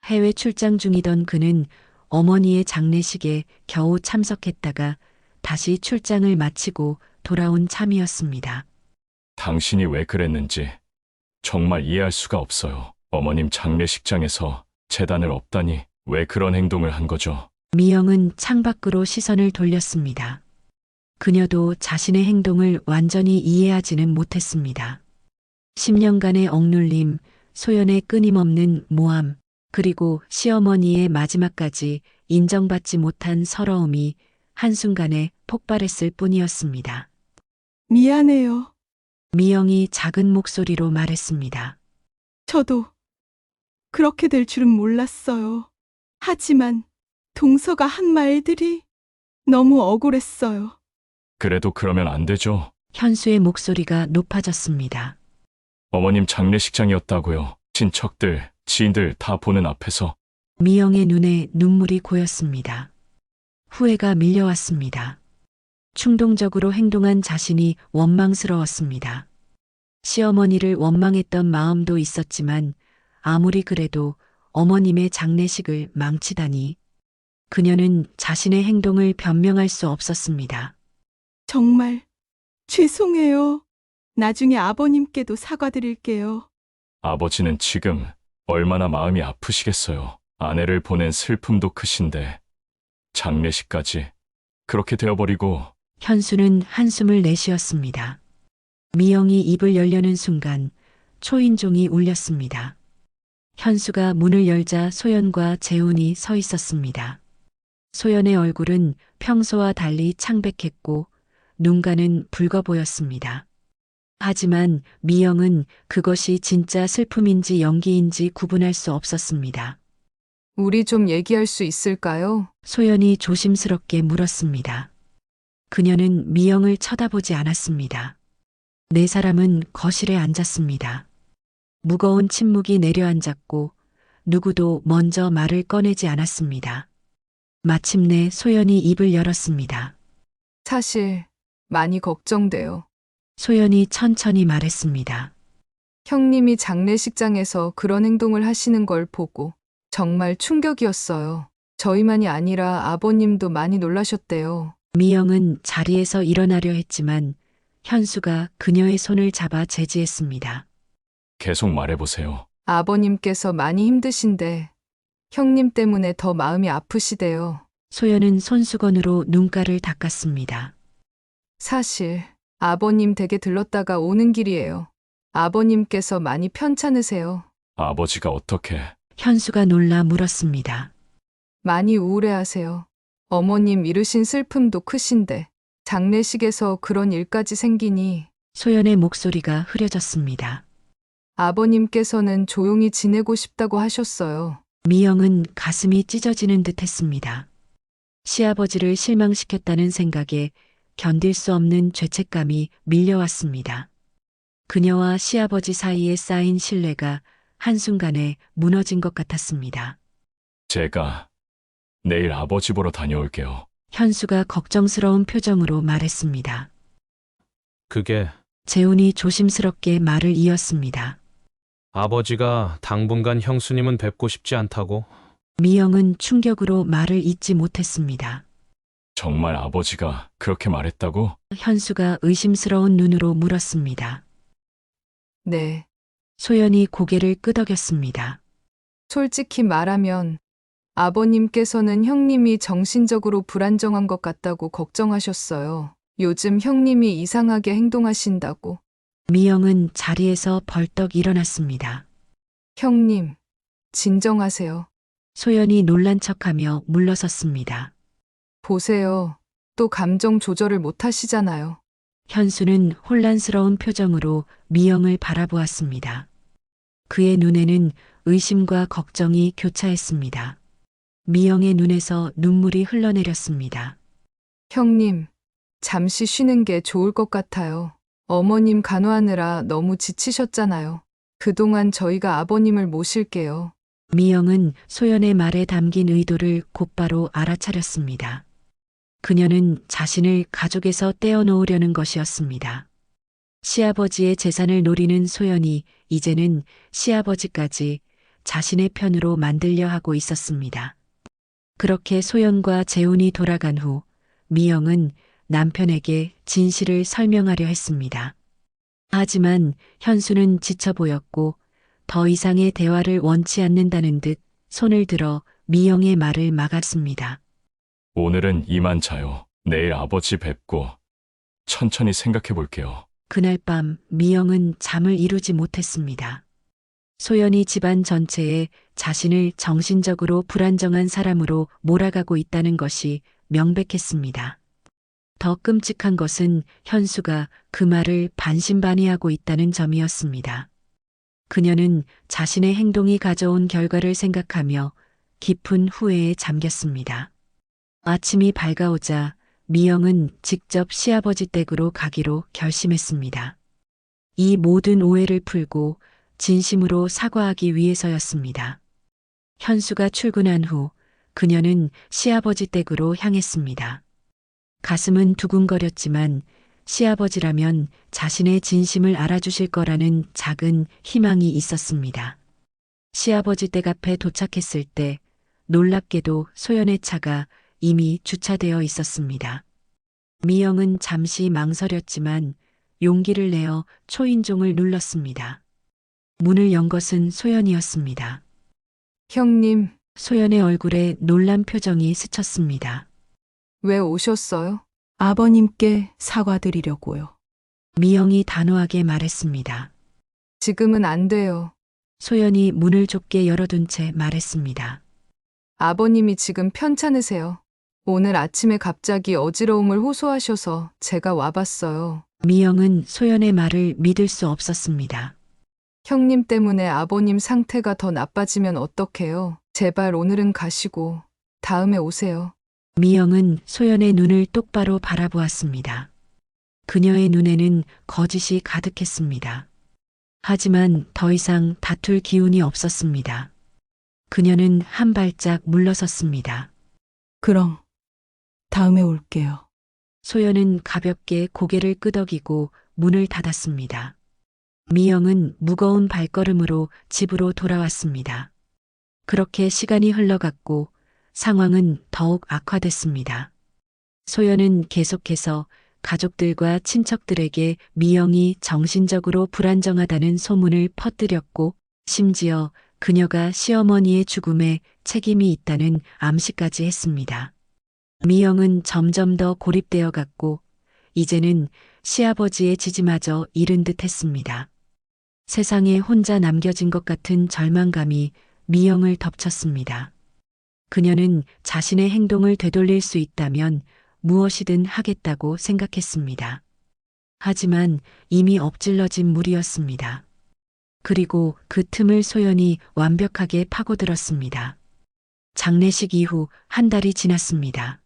해외 출장 중이던 그는 어머니의 장례식에 겨우 참석했다가 다시 출장을 마치고 돌아온 참이었습니다. 당신이 왜 그랬는지 정말 이해할 수가 없어요. 어머님 장례식장에서 재단을 엎다니 왜 그런 행동을 한 거죠? 미영은 창밖으로 시선을 돌렸습니다. 그녀도 자신의 행동을 완전히 이해하지는 못했습니다. 10년간의 억눌림, 소연의 끊임없는 모함, 그리고 시어머니의 마지막까지 인정받지 못한 서러움이 한순간에 폭발했을 뿐이었습니다. 미안해요. 미영이 작은 목소리로 말했습니다. 저도 그렇게 될 줄은 몰랐어요. 하지만 동서가 한 말들이 너무 억울했어요. 그래도 그러면 안 되죠. 현수의 목소리가 높아졌습니다. 어머님 장례식장이었다고요. 친척들, 지인들 다 보는 앞에서. 미영의 눈에 눈물이 고였습니다. 후회가 밀려왔습니다. 충동적으로 행동한 자신이 원망스러웠습니다. 시어머니를 원망했던 마음도 있었지만 아무리 그래도 어머님의 장례식을 망치다니. 그녀는 자신의 행동을 변명할 수 없었습니다. 정말 죄송해요. 나중에 아버님께도 사과드릴게요. 아버지는 지금 얼마나 마음이 아프시겠어요. 아내를 보낸 슬픔도 크신데 장례식까지 그렇게 되어버리고. 현수는 한숨을 내쉬었습니다. 미영이 입을 열려는 순간 초인종이 울렸습니다. 현수가 문을 열자 소연과 재훈이 서 있었습니다. 소연의 얼굴은 평소와 달리 창백했고 눈가는 붉어 보였습니다. 하지만 미영은 그것이 진짜 슬픔인지 연기인지 구분할 수 없었습니다. 우리 좀 얘기할 수 있을까요? 소연이 조심스럽게 물었습니다. 그녀는 미영을 쳐다보지 않았습니다. 네 사람은 거실에 앉았습니다. 무거운 침묵이 내려앉았고 누구도 먼저 말을 꺼내지 않았습니다. 마침내 소연이 입을 열었습니다. 사실 많이 걱정돼요. 소연이 천천히 말했습니다. 형님이 장례식장에서 그런 행동을 하시는 걸 보고 정말 충격이었어요. 저희만이 아니라 아버님도 많이 놀라셨대요. 미영은 자리에서 일어나려 했지만 현수가 그녀의 손을 잡아 제지했습니다. 계속 말해보세요. 아버님께서 많이 힘드신데 형님 때문에 더 마음이 아프시대요. 소연은 손수건으로 눈가를 닦았습니다. 사실 아버님 댁에 들렀다가 오는 길이에요. 아버님께서 많이 편찮으세요. 아버지가 어떻게? 현수가 놀라 물었습니다. 많이 우울해하세요. 어머님 잃으신 슬픔도 크신데 장례식에서 그런 일까지 생기니 소연의 목소리가 흐려졌습니다. 아버님께서는 조용히 지내고 싶다고 하셨어요. 미영은 가슴이 찢어지는 듯 했습니다. 시아버지를 실망시켰다는 생각에 견딜 수 없는 죄책감이 밀려왔습니다. 그녀와 시아버지 사이에 쌓인 신뢰가 한순간에 무너진 것 같았습니다. 제가 내일 아버지 보러 다녀올게요. 현수가 걱정스러운 표정으로 말했습니다. 그게 재훈이 조심스럽게 말을 이었습니다. 아버지가 당분간 형수님은 뵙고 싶지 않다고. 미영은 충격으로 말을 잇지 못했습니다. 정말 아버지가 그렇게 말했다고? 현수가 의심스러운 눈으로 물었습니다. 네. 소연이 고개를 끄덕였습니다. 솔직히 말하면 아버님께서는 형님이 정신적으로 불안정한 것 같다고 걱정하셨어요. 요즘 형님이 이상하게 행동하신다고. 미영은 자리에서 벌떡 일어났습니다. 형님, 진정하세요. 소연이 놀란 척하며 물러섰습니다. 보세요. 또 감정 조절을 못 하시잖아요. 현수는 혼란스러운 표정으로 미영을 바라보았습니다. 그의 눈에는 의심과 걱정이 교차했습니다. 미영의 눈에서 눈물이 흘러내렸습니다. 형님, 잠시 쉬는 게 좋을 것 같아요. 어머님 간호하느라 너무 지치셨잖아요. 그동안 저희가 아버님을 모실게요. 미영은 소연의 말에 담긴 의도를 곧바로 알아차렸습니다. 그녀는 자신을 가족에서 떼어놓으려는 것이었습니다. 시아버지의 재산을 노리는 소연이 이제는 시아버지까지 자신의 편으로 만들려 하고 있었습니다. 그렇게 소연과 재훈이 돌아간 후 미영은 남편에게 진실을 설명하려 했습니다. 하지만 현수는 지쳐 보였고 더 이상의 대화를 원치 않는다는 듯 손을 들어 미영의 말을 막았습니다. 오늘은 이만 자요. 내일 아버지 뵙고 천천히 생각해 볼게요. 그날 밤 미영은 잠을 이루지 못했습니다. 소연이 집안 전체에 자신을 정신적으로 불안정한 사람으로 몰아가고 있다는 것이 명백했습니다. 더 끔찍한 것은 현수가 그 말을 반신반의하고 있다는 점이었습니다. 그녀는 자신의 행동이 가져온 결과를 생각하며 깊은 후회에 잠겼습니다. 아침이 밝아오자 미영은 직접 시아버지 댁으로 가기로 결심했습니다. 이 모든 오해를 풀고 진심으로 사과하기 위해서였습니다. 현수가 출근한 후 그녀는 시아버지 댁으로 향했습니다. 가슴은 두근거렸지만 시아버지라면 자신의 진심을 알아주실 거라는 작은 희망이 있었습니다. 시아버지 댁 앞에 도착했을 때 놀랍게도 소연의 차가 이미 주차되어 있었습니다. 미영은 잠시 망설였지만 용기를 내어 초인종을 눌렀습니다. 문을 연 것은 소연이었습니다. 형님, 소연의 얼굴에 놀란 표정이 스쳤습니다. 왜 오셨어요? 아버님께 사과드리려고요. 미영이 단호하게 말했습니다. 지금은 안 돼요. 소연이 문을 좁게 열어둔 채 말했습니다. 아버님이 지금 편찮으세요. 오늘 아침에 갑자기 어지러움을 호소하셔서 제가 와봤어요. 미영은 소연의 말을 믿을 수 없었습니다. 형님 때문에 아버님 상태가 더 나빠지면 어떡해요? 제발 오늘은 가시고 다음에 오세요. 미영은 소연의 눈을 똑바로 바라보았습니다. 그녀의 눈에는 거짓이 가득했습니다. 하지만 더 이상 다툴 기운이 없었습니다. 그녀는 한 발짝 물러섰습니다. 그럼 다음에 올게요. 소연은 가볍게 고개를 끄덕이고 문을 닫았습니다. 미영은 무거운 발걸음으로 집으로 돌아왔습니다. 그렇게 시간이 흘러갔고 상황은 더욱 악화됐습니다. 소연은 계속해서 가족들과 친척들에게 미영이 정신적으로 불안정하다는 소문을 퍼뜨렸고 심지어 그녀가 시어머니의 죽음에 책임이 있다는 암시까지 했습니다. 미영은 점점 더 고립되어 갔고 이제는 시아버지의 지지마저 잃은 듯 했습니다. 세상에 혼자 남겨진 것 같은 절망감이 미영을 덮쳤습니다. 그녀는 자신의 행동을 되돌릴 수 있다면 무엇이든 하겠다고 생각했습니다. 하지만 이미 엎질러진 물이었습니다. 그리고 그 틈을 소연이 완벽하게 파고들었습니다. 장례식 이후 한 달이 지났습니다.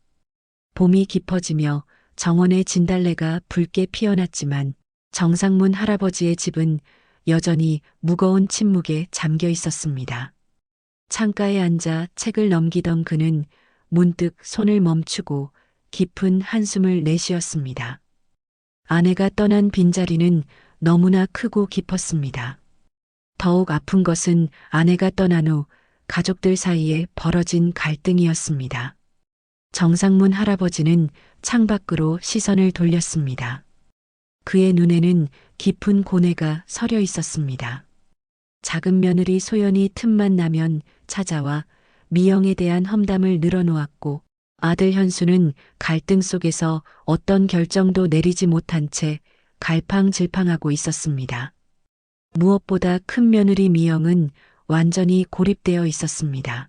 봄이 깊어지며 정원의 진달래가 붉게 피어났지만 정상문 할아버지의 집은 여전히 무거운 침묵에 잠겨 있었습니다. 창가에 앉아 책을 넘기던 그는 문득 손을 멈추고 깊은 한숨을 내쉬었습니다. 아내가 떠난 빈자리는 너무나 크고 깊었습니다. 더욱 아픈 것은 아내가 떠난 후 가족들 사이에 벌어진 갈등이었습니다. 정상문 할아버지는 창밖으로 시선을 돌렸습니다. 그의 눈에는 깊은 고뇌가 서려 있었습니다. 작은 며느리 소연이 틈만 나면 찾아와 미영에 대한 험담을 늘어놓았고 아들 현수는 갈등 속에서 어떤 결정도 내리지 못한 채 갈팡질팡하고 있었습니다. 무엇보다 큰 며느리 미영은 완전히 고립되어 있었습니다.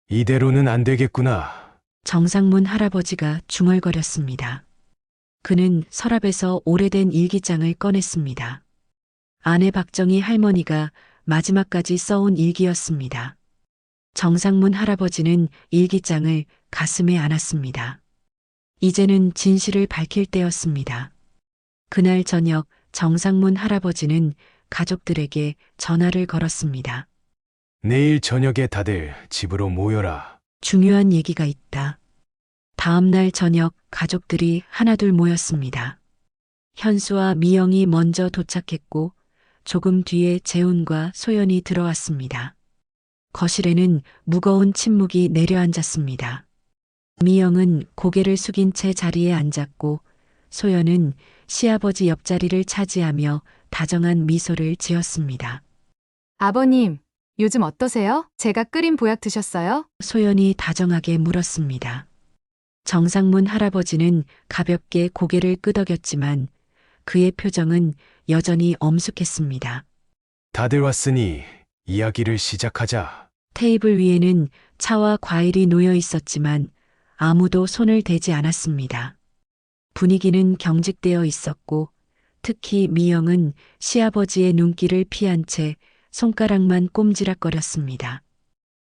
이대로는 안 되겠구나. 정상문 할아버지가 중얼거렸습니다. 그는 서랍에서 오래된 일기장을 꺼냈습니다. 아내 박정희 할머니가 마지막까지 써온 일기였습니다. 정상문 할아버지는 일기장을 가슴에 안았습니다. 이제는 진실을 밝힐 때였습니다. 그날 저녁 정상문 할아버지는 가족들에게 전화를 걸었습니다. 내일 저녁에 다들 집으로 모여라. 중요한 얘기가 있다. 다음 날 저녁 가족들이 하나둘 모였습니다. 현수와 미영이 먼저 도착했고 조금 뒤에 재훈과 소연이 들어왔습니다. 거실에는 무거운 침묵이 내려앉았습니다. 미영은 고개를 숙인 채 자리에 앉았고 소연은 시아버지 옆자리를 차지하며 다정한 미소를 지었습니다. 아버님, 요즘 어떠세요? 제가 끓인 보약 드셨어요? 소연이 다정하게 물었습니다. 정상문 할아버지는 가볍게 고개를 끄덕였지만 그의 표정은 여전히 엄숙했습니다. 다들 왔으니 이야기를 시작하자. 테이블 위에는 차와 과일이 놓여 있었지만 아무도 손을 대지 않았습니다. 분위기는 경직되어 있었고 특히 미영은 시아버지의 눈길을 피한 채 손가락만 꼼지락거렸습니다.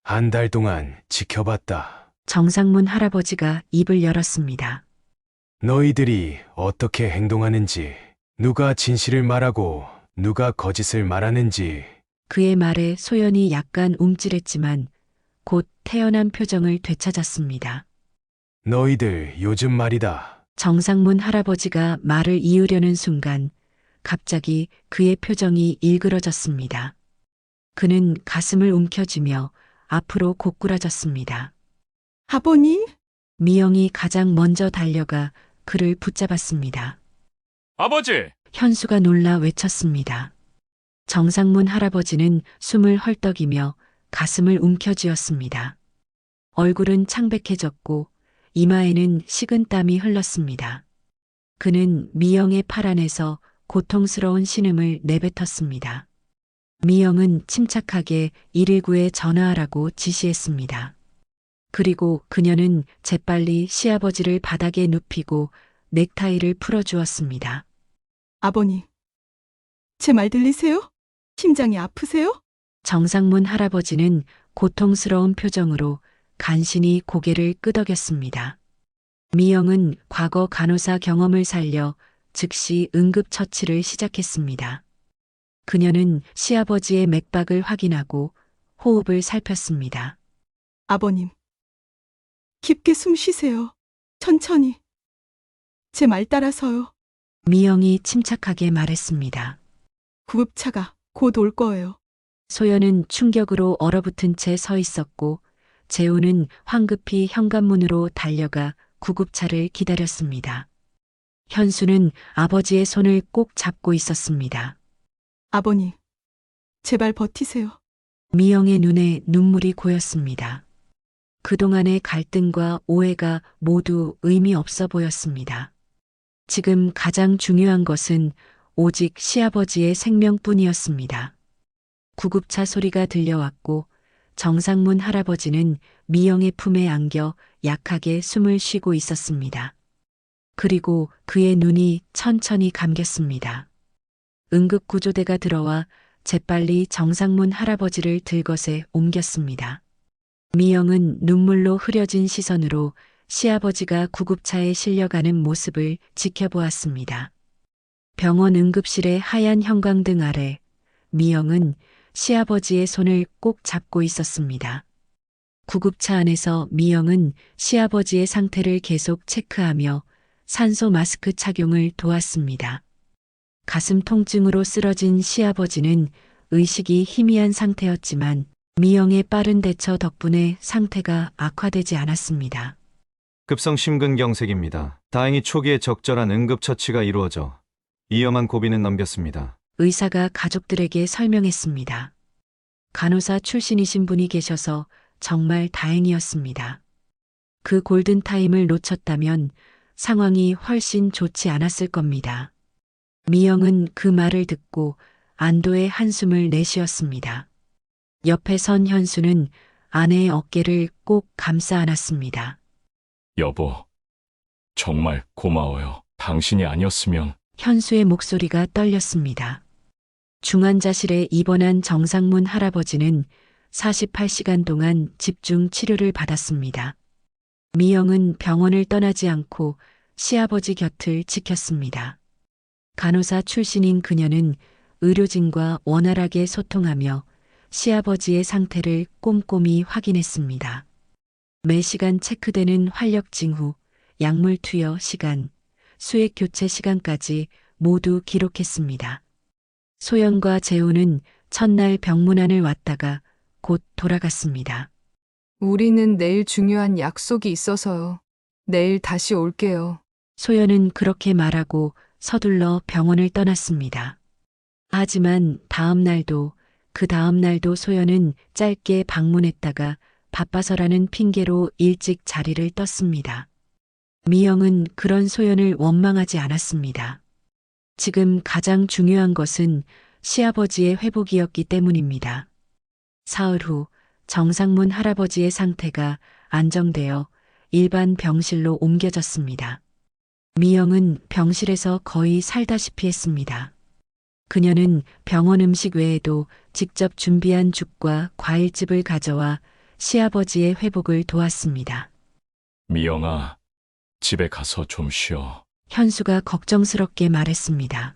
한 달 동안 지켜봤다. 정상문 할아버지가 입을 열었습니다. 너희들이 어떻게 행동하는지, 누가 진실을 말하고 누가 거짓을 말하는지. 그의 말에 소연이 약간 움찔했지만 곧 태연한 표정을 되찾았습니다. 너희들 요즘 말이다. 정상문 할아버지가 말을 이으려는 순간 갑자기 그의 표정이 일그러졌습니다. 그는 가슴을 움켜쥐며 앞으로 고꾸라졌습니다. 아버님? 미영이 가장 먼저 달려가 그를 붙잡았습니다. 아버지! 현수가 놀라 외쳤습니다. 정상문 할아버지는 숨을 헐떡이며 가슴을 움켜쥐었습니다. 얼굴은 창백해졌고 이마에는 식은땀이 흘렀습니다. 그는 미영의 팔 안에서 고통스러운 신음을 내뱉었습니다. 미영은 침착하게 119에 전화하라고 지시했습니다. 그리고 그녀는 재빨리 시아버지를 바닥에 눕히고 넥타이를 풀어주었습니다. 아버님, 제 말 들리세요? 심장이 아프세요? 정상문 할아버지는 고통스러운 표정으로 간신히 고개를 끄덕였습니다. 미영은 과거 간호사 경험을 살려 즉시 응급처치를 시작했습니다. 그녀는 시아버지의 맥박을 확인하고 호흡을 살폈습니다. 아버님, 깊게 숨 쉬세요. 천천히. 제 말 따라서요. 미영이 침착하게 말했습니다. 구급차가 곧 올 거예요. 소연은 충격으로 얼어붙은 채 서 있었고 재우는 황급히 현관문으로 달려가 구급차를 기다렸습니다. 현수는 아버지의 손을 꼭 잡고 있었습니다. 아버님, 제발 버티세요. 미영의 눈에 눈물이 고였습니다. 그동안의 갈등과 오해가 모두 의미 없어 보였습니다. 지금 가장 중요한 것은 오직 시아버지의 생명뿐이었습니다. 구급차 소리가 들려왔고 정상문 할아버지는 미영의 품에 안겨 약하게 숨을 쉬고 있었습니다. 그리고 그의 눈이 천천히 감겼습니다. 응급구조대가 들어와 재빨리 정상문 할아버지를 들것에 옮겼습니다. 미영은 눈물로 흐려진 시선으로 시아버지가 구급차에 실려가는 모습을 지켜보았습니다. 병원 응급실의 하얀 형광등 아래 미영은 시아버지의 손을 꼭 잡고 있었습니다. 구급차 안에서 미영은 시아버지의 상태를 계속 체크하며 산소 마스크 착용을 도왔습니다. 가슴 통증으로 쓰러진 시아버지는 의식이 희미한 상태였지만 미영의 빠른 대처 덕분에 상태가 악화되지 않았습니다. 급성 심근경색입니다. 다행히 초기에 적절한 응급처치가 이루어져 위험한 고비는 넘겼습니다. 의사가 가족들에게 설명했습니다. 간호사 출신이신 분이 계셔서 정말 다행이었습니다. 그 골든타임을 놓쳤다면 상황이 훨씬 좋지 않았을 겁니다. 미영은 그 말을 듣고 안도의 한숨을 내쉬었습니다. 옆에 선 현수는 아내의 어깨를 꼭 감싸 안았습니다. 여보, 정말 고마워요. 당신이 아니었으면 현수의 목소리가 떨렸습니다. 중환자실에 입원한 정상문 할아버지는 48시간 동안 집중 치료를 받았습니다. 미영은 병원을 떠나지 않고 시아버지 곁을 지켰습니다. 간호사 출신인 그녀는 의료진과 원활하게 소통하며 시아버지의 상태를 꼼꼼히 확인했습니다. 매 시간 체크되는 활력 징후, 약물 투여 시간, 수액 교체 시간까지 모두 기록했습니다. 소연과 재우는 첫날 병문안을 왔다가 곧 돌아갔습니다. 우리는 내일 중요한 약속이 있어서요. 내일 다시 올게요. 소연은 그렇게 말하고 서둘러 병원을 떠났습니다. 하지만 다음 날도 그 다음 날도 소연은 짧게 방문했다가 바빠서라는 핑계로 일찍 자리를 떴습니다. 미영은 그런 소연을 원망하지 않았습니다. 지금 가장 중요한 것은 시아버지의 회복이었기 때문입니다. 사흘 후 정상문 할아버지의 상태가 안정되어 일반 병실로 옮겨졌습니다. 미영은 병실에서 거의 살다시피 했습니다. 그녀는 병원 음식 외에도 직접 준비한 죽과 과일즙을 가져와 시아버지의 회복을 도왔습니다. 미영아, 집에 가서 좀 쉬어. 현수가 걱정스럽게 말했습니다.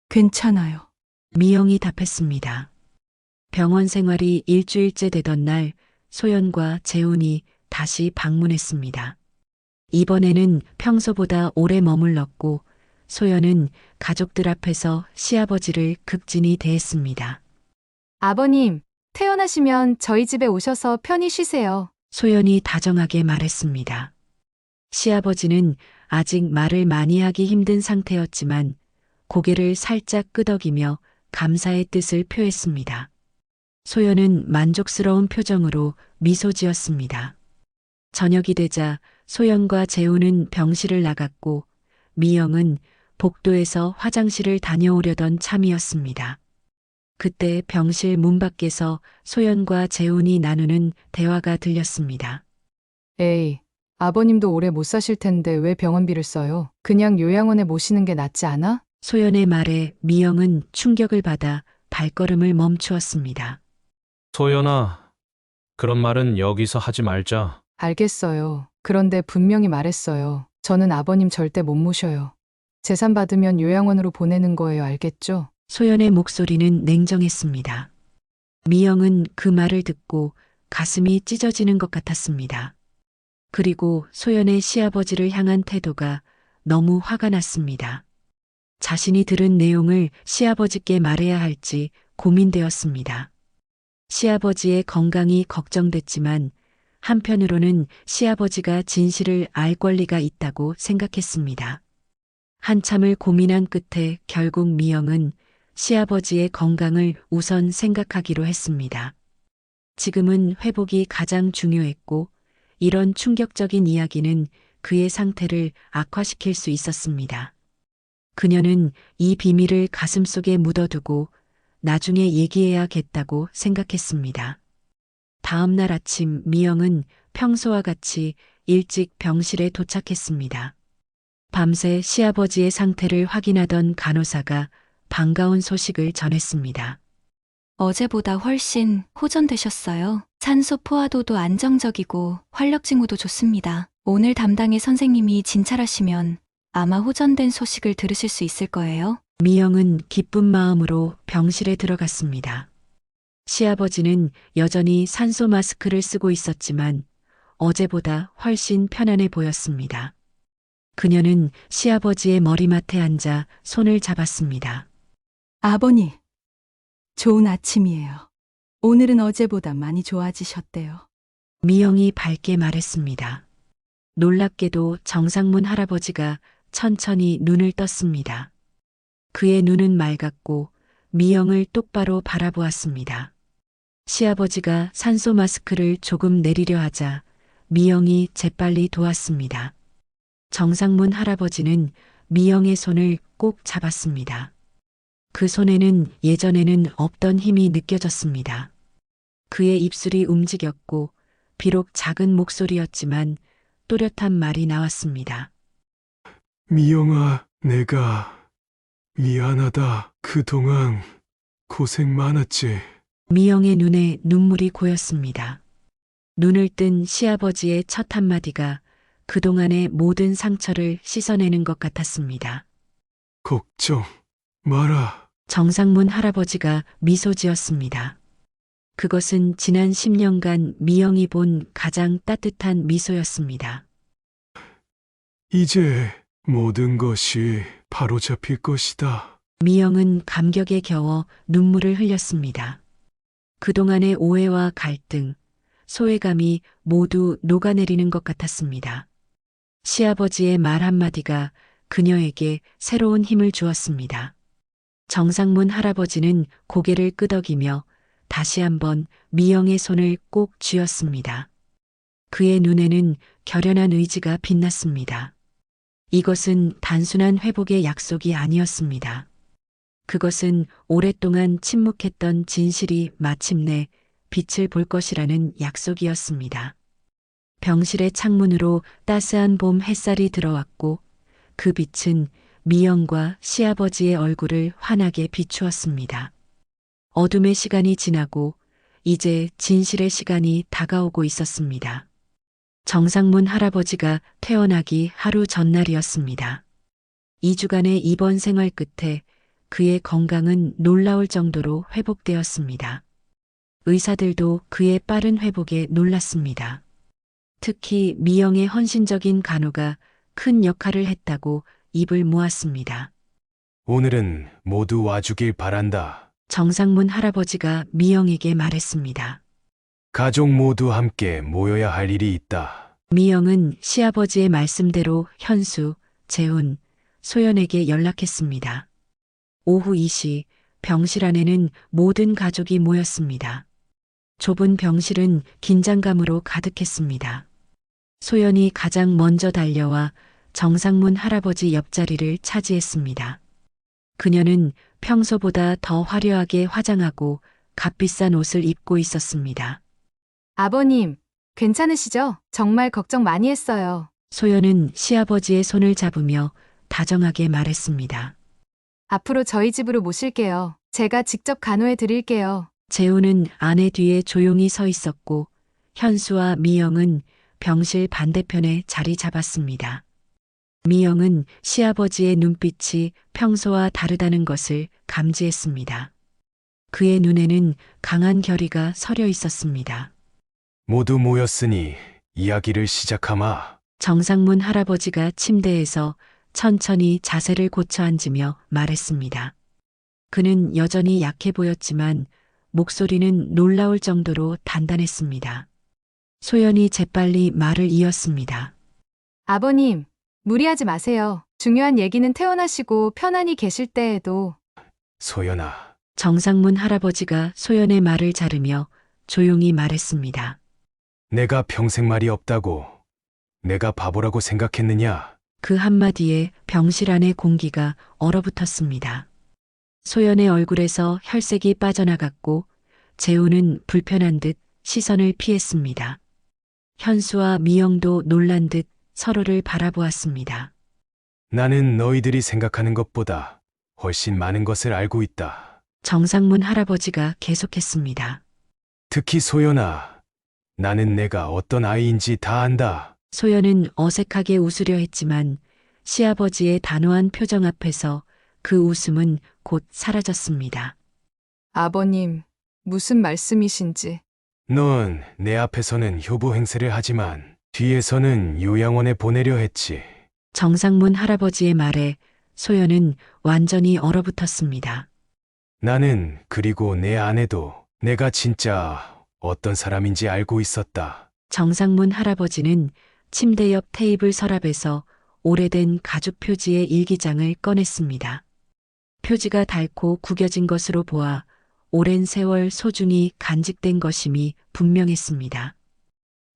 괜찮아요. 미영이 답했습니다. 병원 생활이 일주일째 되던 날 소연과 재훈이 다시 방문했습니다. 이번에는 평소보다 오래 머물렀고 소연은 가족들 앞에서 시아버지를 극진히 대했습니다. 아버님, 퇴원하시면 저희 집에 오셔서 편히 쉬세요. 소연이 다정하게 말했습니다. 시아버지는 아직 말을 많이 하기 힘든 상태였지만 고개를 살짝 끄덕이며 감사의 뜻을 표했습니다. 소연은 만족스러운 표정으로 미소 지었습니다. 저녁이 되자 소연과 재우는 병실을 나갔고 미영은 복도에서 화장실을 다녀오려던 참이었습니다. 그때 병실 문 밖에서 소연과 재훈이 나누는 대화가 들렸습니다. 에이, 아버님도 오래 못 사실 텐데 왜 병원비를 써요? 그냥 요양원에 모시는 게 낫지 않아? 소연의 말에 미영은 충격을 받아 발걸음을 멈추었습니다. 소연아, 그런 말은 여기서 하지 말자. 알겠어요. 그런데 분명히 말했어요. 저는 아버님 절대 못 모셔요. 재산 받으면 요양원으로 보내는 거예요. 알겠죠? 소연의 목소리는 냉정했습니다. 미영은 그 말을 듣고 가슴이 찢어지는 것 같았습니다. 그리고 소연의 시아버지를 향한 태도가 너무 화가 났습니다. 자신이 들은 내용을 시아버지께 말해야 할지 고민되었습니다. 시아버지의 건강이 걱정됐지만 한편으로는 시아버지가 진실을 알 권리가 있다고 생각했습니다. 한참을 고민한 끝에 결국 미영은 시아버지의 건강을 우선 생각하기로 했습니다. 지금은 회복이 가장 중요했고 이런 충격적인 이야기는 그의 상태를 악화시킬 수 있었습니다. 그녀는 이 비밀을 가슴속에 묻어두고 나중에 얘기해야겠다고 생각했습니다. 다음 날 아침 미영은 평소와 같이 일찍 병실에 도착했습니다. 밤새 시아버지의 상태를 확인하던 간호사가 반가운 소식을 전했습니다. 어제보다 훨씬 호전되셨어요. 산소 포화도도 안정적이고 활력 징후도 좋습니다. 오늘 담당의 선생님이 진찰하시면 아마 호전된 소식을 들으실 수 있을 거예요. 미영은 기쁜 마음으로 병실에 들어갔습니다. 시아버지는 여전히 산소 마스크를 쓰고 있었지만 어제보다 훨씬 편안해 보였습니다. 그녀는 시아버지의 머리맡에 앉아 손을 잡았습니다. 아버님, 좋은 아침이에요. 오늘은 어제보다 많이 좋아지셨대요. 미영이 밝게 말했습니다. 놀랍게도 정상문 할아버지가 천천히 눈을 떴습니다. 그의 눈은 맑았고 미영을 똑바로 바라보았습니다. 시아버지가 산소 마스크를 조금 내리려 하자 미영이 재빨리 도왔습니다. 정상문 할아버지는 미영의 손을 꼭 잡았습니다. 그 손에는 예전에는 없던 힘이 느껴졌습니다. 그의 입술이 움직였고 비록 작은 목소리였지만 또렷한 말이 나왔습니다. 미영아, 내가 미안하다. 그동안 고생 많았지. 미영의 눈에 눈물이 고였습니다. 눈을 뜬 시아버지의 첫 한마디가 그동안의 모든 상처를 씻어내는 것 같았습니다. 걱정 마라. 정상문 할아버지가 미소 지었습니다. 그것은 지난 10년간 미영이 본 가장 따뜻한 미소였습니다. 이제 모든 것이 바로잡힐 것이다. 미영은 감격에 겨워 눈물을 흘렸습니다. 그동안의 오해와 갈등, 소외감이 모두 녹아내리는 것 같았습니다. 시아버지의 말 한마디가 그녀에게 새로운 힘을 주었습니다. 정상문 할아버지는 고개를 끄덕이며 다시 한번 미영의 손을 꼭 쥐었습니다. 그의 눈에는 결연한 의지가 빛났습니다. 이것은 단순한 회복의 약속이 아니었습니다. 그것은 오랫동안 침묵했던 진실이 마침내 빛을 볼 것이라는 약속이었습니다. 병실의 창문으로 따스한 봄 햇살이 들어왔고 그 빛은 미영과 시아버지의 얼굴을 환하게 비추었습니다. 어둠의 시간이 지나고 이제 진실의 시간이 다가오고 있었습니다. 정상문 할아버지가 퇴원하기 하루 전날이었습니다. 2주간의 입원 생활 끝에 그의 건강은 놀라울 정도로 회복되었습니다. 의사들도 그의 빠른 회복에 놀랐습니다. 특히 미영의 헌신적인 간호가 큰 역할을 했다고 입을 모았습니다. 오늘은 모두 와주길 바란다. 정상문 할아버지가 미영에게 말했습니다. 가족 모두 함께 모여야 할 일이 있다. 미영은 시아버지의 말씀대로 현수, 재훈, 소연에게 연락했습니다. 오후 2시 병실 안에는 모든 가족이 모였습니다. 좁은 병실은 긴장감으로 가득했습니다. 소연이 가장 먼저 달려와 정상문 할아버지 옆자리를 차지했습니다. 그녀는 평소보다 더 화려하게 화장하고 값비싼 옷을 입고 있었습니다. 아버님, 괜찮으시죠? 정말 걱정 많이 했어요. 소연은 시아버지의 손을 잡으며 다정하게 말했습니다. 앞으로 저희 집으로 모실게요. 제가 직접 간호해 드릴게요. 재훈은 아내 뒤에 조용히 서 있었고 현수와 미영은 병실 반대편에 자리 잡았습니다. 미영은 시아버지의 눈빛이 평소와 다르다는 것을 감지했습니다. 그의 눈에는 강한 결의가 서려 있었습니다. 모두 모였으니 이야기를 시작하마. 정상문 할아버지가 침대에서 천천히 자세를 고쳐 앉으며 말했습니다. 그는 여전히 약해 보였지만 목소리는 놀라울 정도로 단단했습니다. 소연이 재빨리 말을 이었습니다. 아버님, 무리하지 마세요. 중요한 얘기는 퇴원하시고 편안히 계실 때에도. 소연아, 정상문 할아버지가 소연의 말을 자르며 조용히 말했습니다. 내가 평생 말이 없다고 내가 바보라고 생각했느냐? 그 한마디에 병실 안의 공기가 얼어붙었습니다. 소연의 얼굴에서 혈색이 빠져나갔고 재훈은 불편한 듯 시선을 피했습니다. 현수와 미영도 놀란 듯 서로를 바라보았습니다. 나는 너희들이 생각하는 것보다 훨씬 많은 것을 알고 있다. 정상문 할아버지가 계속했습니다. 특히 소연아, 나는 내가 어떤 아이인지 다 안다. 소연은 어색하게 웃으려 했지만 시아버지의 단호한 표정 앞에서 그 웃음은 곧 사라졌습니다. 아버님, 무슨 말씀이신지. 넌 내 앞에서는 효부 행세를 하지만 뒤에서는 요양원에 보내려 했지. 정상문 할아버지의 말에 소연은 완전히 얼어붙었습니다. 나는 그리고 내 아내도 내가 진짜 어떤 사람인지 알고 있었다. 정상문 할아버지는 침대 옆 테이블 서랍에서 오래된 가죽 표지의 일기장을 꺼냈습니다. 표지가 닳고 구겨진 것으로 보아 오랜 세월 소중히 간직된 것임이 분명했습니다.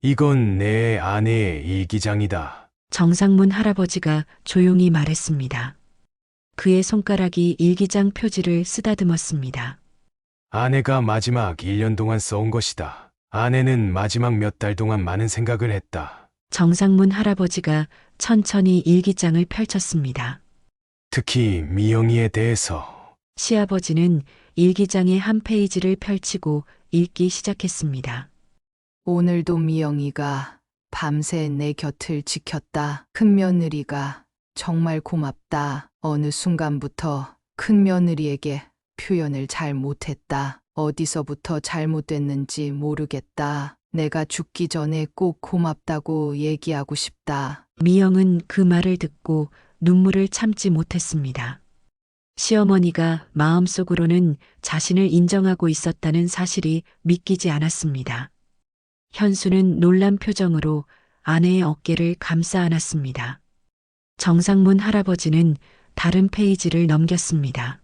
이건 내 아내의 일기장이다. 정상문 할아버지가 조용히 말했습니다. 그의 손가락이 일기장 표지를 쓰다듬었습니다. 아내가 마지막 1년 동안 써온 것이다. 아내는 마지막 몇 달 동안 많은 생각을 했다. 정상문 할아버지가 천천히 일기장을 펼쳤습니다. 특히 미영이에 대해서. 시아버지는 일기장의 한 페이지를 펼치고 읽기 시작했습니다. 오늘도 미영이가 밤새 내 곁을 지켰다. 큰며느리가 정말 고맙다. 어느 순간부터 큰며느리에게 표현을 잘 못했다. 어디서부터 잘못됐는지 모르겠다. 내가 죽기 전에 꼭 고맙다고 얘기하고 싶다. 미영은 그 말을 듣고 눈물을 참지 못했습니다. 시어머니가 마음속으로는 자신을 인정하고 있었다는 사실이 믿기지 않았습니다. 현수는 놀란 표정으로 아내의 어깨를 감싸 안았습니다. 정상문 할아버지는 다른 페이지를 넘겼습니다.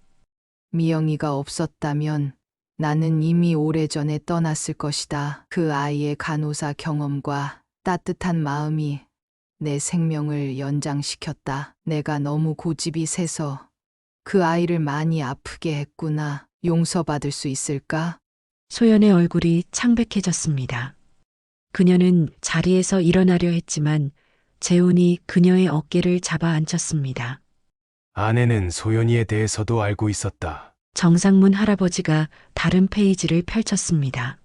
미영이가 없었다면 나는 이미 오래전에 떠났을 것이다. 그 아이의 간호사 경험과 따뜻한 마음이 내 생명을 연장시켰다. 내가 너무 고집이 세서 그 아이를 많이 아프게 했구나. 용서받을 수 있을까? 소연의 얼굴이 창백해졌습니다. 그녀는 자리에서 일어나려 했지만 재훈이 그녀의 어깨를 잡아 안쳤습니다. 아내는 소연이에 대해서도 알고 있었다. 정상문 할아버지가 다른 페이지를 펼쳤습니다.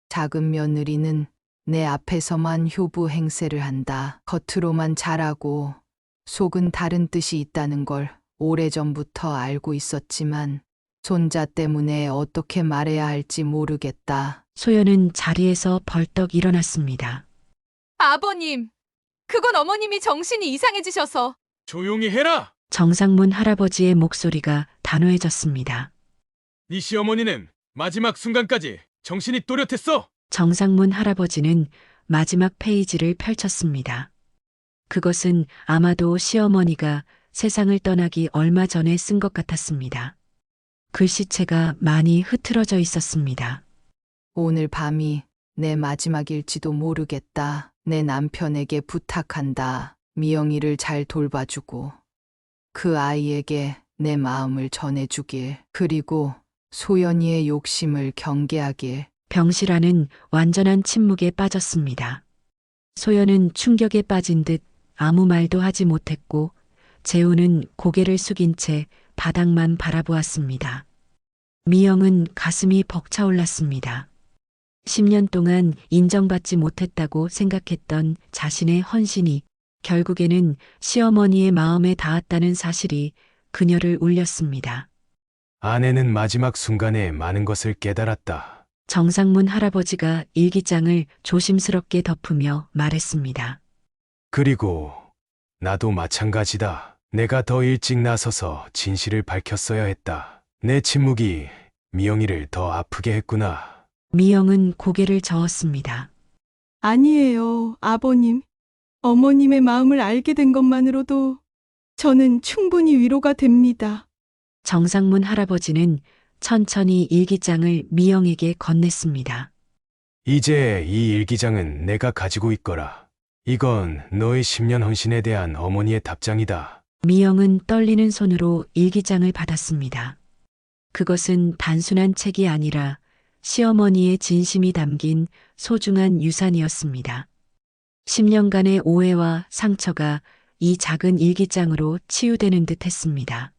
작은 며느리는 내 앞에서만 효부 행세를 한다. 겉으로만 잘하고 속은 다른 뜻이 있다는 걸 오래전부터 알고 있었지만 손자 때문에 어떻게 말해야 할지 모르겠다. 소연은 자리에서 벌떡 일어났습니다. 아버님, 그건 어머님이 정신이 이상해지셔서. 조용히 해라! 정상문 할아버지의 목소리가 단호해졌습니다. 네 시어머니는 마지막 순간까지 정신이 또렷했어! 정상문 할아버지는 마지막 페이지를 펼쳤습니다. 그것은 아마도 시어머니가 세상을 떠나기 얼마 전에 쓴 것 같았습니다. 글씨체가 많이 흐트러져 있었습니다. 오늘 밤이 내 마지막일지도 모르겠다. 내 남편에게 부탁한다. 미영이를 잘 돌봐주고 그 아이에게 내 마음을 전해주길. 그리고 소연이의 욕심을 경계하길. 병실안은 완전한 침묵에 빠졌습니다. 소연은 충격에 빠진 듯 아무 말도 하지 못했고 재훈은 고개를 숙인 채 바닥만 바라보았습니다. 미영은 가슴이 벅차올랐습니다. 10년 동안 인정받지 못했다고 생각했던 자신의 헌신이 결국에는 시어머니의 마음에 닿았다는 사실이 그녀를 울렸습니다. 아내는 마지막 순간에 많은 것을 깨달았다. 정상문 할아버지가 일기장을 조심스럽게 덮으며 말했습니다. 그리고 나도 마찬가지다. 내가 더 일찍 나서서 진실을 밝혔어야 했다. 내 침묵이 미영이를 더 아프게 했구나. 미영은 고개를 저었습니다. 아니에요, 아버님. 어머님의 마음을 알게 된 것만으로도 저는 충분히 위로가 됩니다. 정상문 할아버지는 천천히 일기장을 미영에게 건넸습니다. 이제 이 일기장은 내가 가지고 있거라. 이건 너의 10년 헌신에 대한 어머니의 답장이다. 미영은 떨리는 손으로 일기장을 받았습니다. 그것은 단순한 책이 아니라 시어머니의 진심이 담긴 소중한 유산이었습니다. 10년간의 오해와 상처가 이 작은 일기장으로 치유되는 듯 했습니다.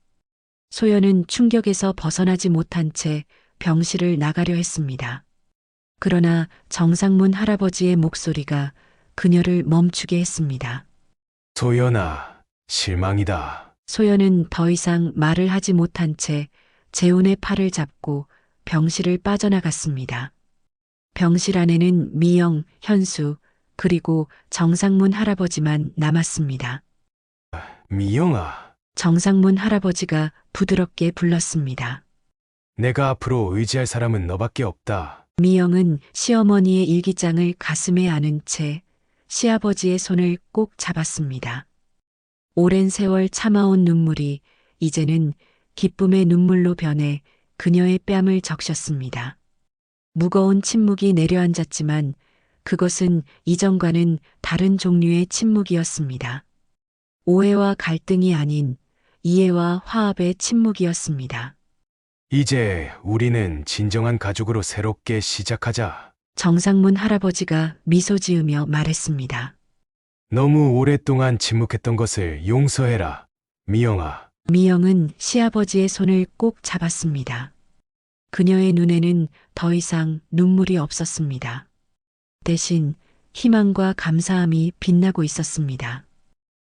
소연은 충격에서 벗어나지 못한 채 병실을 나가려 했습니다. 그러나 정상문 할아버지의 목소리가 그녀를 멈추게 했습니다. 소연아, 실망이다. 소연은 더 이상 말을 하지 못한 채 재훈의 팔을 잡고 병실을 빠져나갔습니다. 병실 안에는 미영, 현수, 그리고 정상문 할아버지만 남았습니다. 미영아, 정상문 할아버지가 부드럽게 불렀습니다. 내가 앞으로 의지할 사람은 너밖에 없다. 미영은 시어머니의 일기장을 가슴에 안은 채 시아버지의 손을 꼭 잡았습니다. 오랜 세월 참아온 눈물이 이제는 기쁨의 눈물로 변해 그녀의 뺨을 적셨습니다. 무거운 침묵이 내려앉았지만 그것은 이전과는 다른 종류의 침묵이었습니다. 오해와 갈등이 아닌 이해와 화합의 침묵이었습니다. 이제 우리는 진정한 가족으로 새롭게 시작하자. 정상문 할아버지가 미소 지으며 말했습니다. 너무 오랫동안 침묵했던 것을 용서해라. 미영아. 미영은 시아버지의 손을 꼭 잡았습니다. 그녀의 눈에는 더 이상 눈물이 없었습니다. 대신 희망과 감사함이 빛나고 있었습니다.